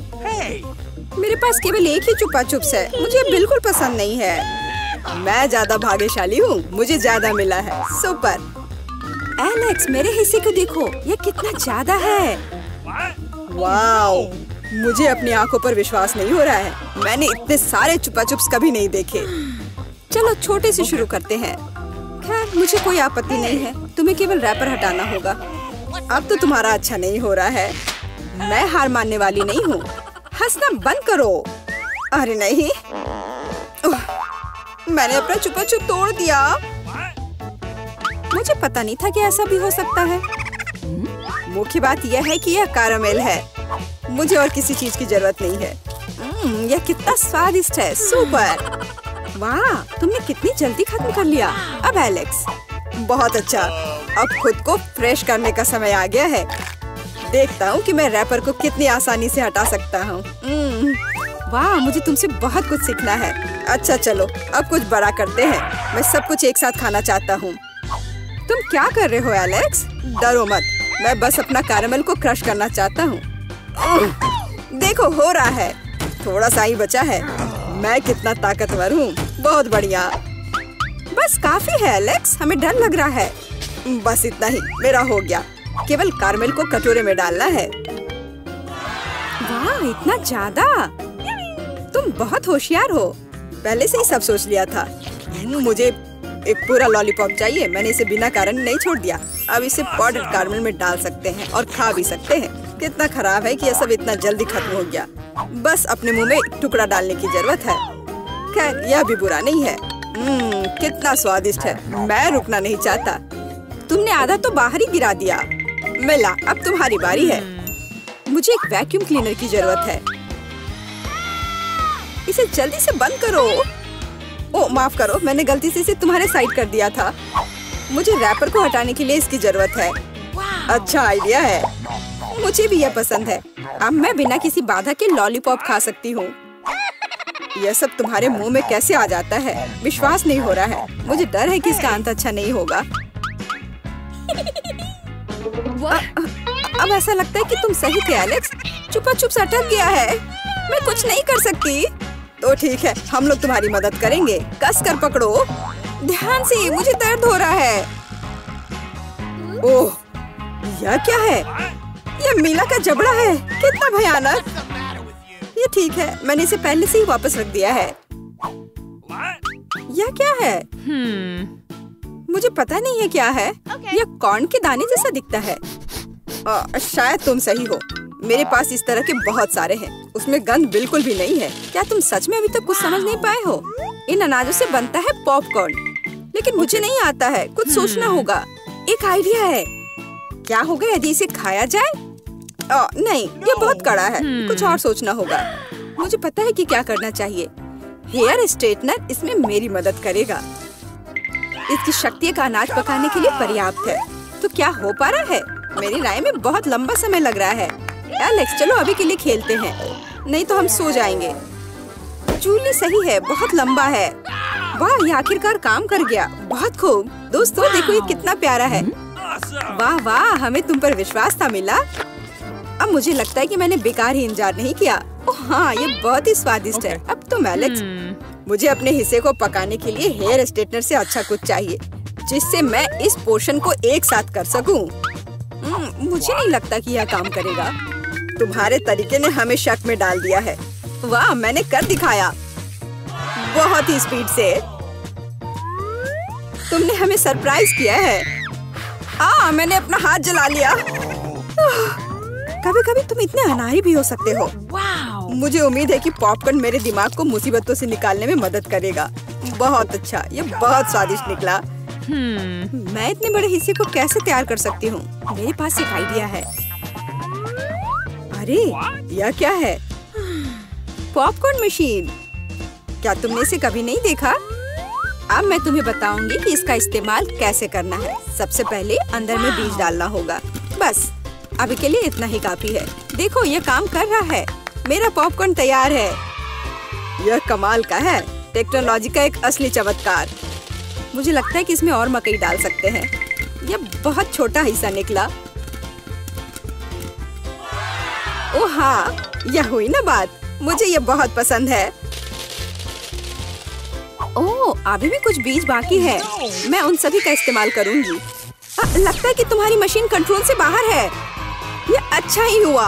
मेरे पास केवल एक ही चुपा चुप्स है। मुझे बिल्कुल पसंद नहीं है। मैं ज्यादा भाग्यशाली हूँ, मुझे ज्यादा मिला है। सुपर। एलेक्स, मेरे हिस्से को देखो, ये कितना ज्यादा है। वाओ, मुझे अपनी आंखों पर विश्वास नहीं हो रहा है। मैंने इतने सारे चुपा चुप्स कभी नहीं देखे। चलो छोटे से शुरू करते हैं। खैर, मुझे कोई आपत्ति नहीं है। तुम्हें केवल रैपर हटाना होगा। अब तो तुम्हारा अच्छा नहीं हो रहा है। मैं हार मानने वाली नहीं हूँ। हंसना बंद करो। अरे नहीं, मैंने अपना चुपा चुप तोड़ दिया। मुझे पता नहीं था कि ऐसा भी हो सकता है। मुख्य बात यह है कि यह कैरामेल है। मुझे और किसी चीज की जरूरत नहीं है। यह कितना स्वादिष्ट है। सुपर। वाह, तुमने कितनी जल्दी खत्म कर लिया। अब एलेक्स, बहुत अच्छा। अब खुद को फ्रेश करने का समय आ गया है। देखता हूँ कि मैं रैपर को कितनी आसानी से हटा सकता हूँ। वाह, मुझे तुमसे बहुत कुछ सीखना है। अच्छा चलो, अब कुछ बड़ा करते हैं। मैं सब कुछ एक साथ खाना चाहता हूँ। तुम क्या कर रहे हो एलेक्स? डरो मत, मैं बस अपना कैरेमल को क्रश करना चाहता हूँ। देखो, हो रहा है। थोड़ा सा ही बचा है। मैं कितना ताकतवर हूँ। बहुत बढ़िया। बस काफी है एलेक्स, हमें डर लग रहा है। बस इतना ही, मेरा हो गया। केवल कैरेमल को कटोरे में डालना है। वाह, इतना ज्यादा! तुम बहुत होशियार हो। पहले से ही सब सोच लिया था। मुझे एक पूरा लॉलीपॉप चाहिए। मैंने इसे बिना कारण नहीं छोड़ दिया। अब इसे पाउडर कैरेमल में डाल सकते हैं और खा भी सकते हैं। कितना खराब है कि यह सब इतना जल्दी खत्म हो गया। बस अपने मुंह में एक टुकड़ा डालने की जरूरत है। खैर, यह भी बुरा नहीं है। कितना स्वादिष्ट है। मैं रुकना नहीं चाहता। तुमने आधा तो बाहर ही गिरा दिया। मिला, अब तुम्हारी बारी है। मुझे एक वैक्यूम क्लीनर की जरूरत है। इसे जल्दी से बंद करो। ओह, माफ करो, मैंने गलती से इसे तुम्हारे साइड कर दिया था। मुझे रैपर को हटाने के लिए इसकी जरूरत है। अच्छा आइडिया है। मुझे भी यह पसंद है। अब मैं बिना किसी बाधा के लॉलीपॉप खा सकती हूँ। यह सब तुम्हारे मुंह में कैसे आ जाता है? विश्वास नहीं हो रहा है। मुझे डर है कि इसका अंत अच्छा नहीं होगा। अब ऐसा लगता है कि तुम सही थे एलेक्स। चुपा चुप अटक गया है। मैं कुछ नहीं कर सकती। तो ठीक है, हम लोग तुम्हारी मदद करेंगे। कस कर पकड़ो। ध्यान से, मुझे दर्द हो रहा है। ओह, यह क्या है? यह मीला का जबड़ा है। कितना भयानक। ये ठीक है, मैंने इसे पहले से ही वापस रख दिया है। यह क्या है? मुझे पता नहीं है क्या है। यह कॉर्न के दाने जैसा दिखता है। शायद तुम सही हो। मेरे पास इस तरह के बहुत सारे हैं। उसमें गंध बिल्कुल भी नहीं है। क्या तुम सच में अभी तक कुछ समझ नहीं पाए हो? इन अनाजों से बनता है पॉपकॉर्न, लेकिन मुझे नहीं आता है। कुछ सोचना होगा। एक आइडिया है। क्या होगा यदि इसे खाया जाए? नहीं, ये बहुत कड़ा है। कुछ और सोचना होगा। मुझे पता है कि क्या करना चाहिए। हेयर स्ट्रेटनर इसमें मेरी मदद करेगा। इसकी शक्ति का अनाज पकाने के लिए पर्याप्त है। तो क्या हो पा रहा है? मेरी राय में बहुत लंबा समय लग रहा है। एलेक्स, चलो अभी के लिए खेलते हैं, नहीं तो हम सो जाएंगे। जूली सही है, बहुत लंबा है। वाह, ये आखिरकार काम कर गया। बहुत खूब। दोस्तों देखो, ये कितना प्यारा है। वाह वाह, हमें तुम पर विश्वास था मिला। अब मुझे लगता है कि मैंने बेकार ही इंतजार नहीं किया। ओह हाँ, ये बहुत ही स्वादिष्ट है। अब तुम एलेक्स, मुझे अपने हिस्से को पकाने के लिए हेयर स्ट्रेटनर से अच्छा कुछ चाहिए, जिससे मैं इस पोर्शन को एक साथ कर सकूं। मुझे नहीं लगता कि यह काम करेगा। तुम्हारे तरीके ने हमें शक में डाल दिया है। वाह, मैंने कर दिखाया। बहुत ही स्पीड से। तुमने हमें सरप्राइज किया है। मैंने अपना हाथ जला लिया। कभी कभी तुम इतने अनाड़ी भी हो सकते हो। मुझे उम्मीद है कि पॉपकॉर्न मेरे दिमाग को मुसीबतों से निकालने में मदद करेगा। बहुत अच्छा, ये बहुत स्वादिष्ट निकला। मैं इतने बड़े हिस्से को कैसे तैयार कर सकती हूँ? मेरे पास एक आइडिया है। अरे, यह क्या है? Popcorn machine. क्या तुमने इसे कभी नहीं देखा? अब मैं तुम्हें बताऊंगी कि इसका इस्तेमाल कैसे करना है। सबसे पहले अंदर में बीज डालना होगा। बस अभी के लिए इतना ही काफी है। देखो, यह काम कर रहा है। मेरा पॉपकॉर्न तैयार है। यह कमाल का है। टेक्नोलॉजी का एक असली चमत्कार। मुझे लगता है कि इसमें और मकई डाल सकते हैं। यह बहुत छोटा हिस्सा निकला। ओह हाँ, यह हुई ना बात। मुझे यह बहुत पसंद है। ओह, अभी भी कुछ बीज बाकी है। मैं उन सभी का इस्तेमाल करूंगी। लगता है कि तुम्हारी मशीन कंट्रोल से बाहर है। यह अच्छा ही हुआ।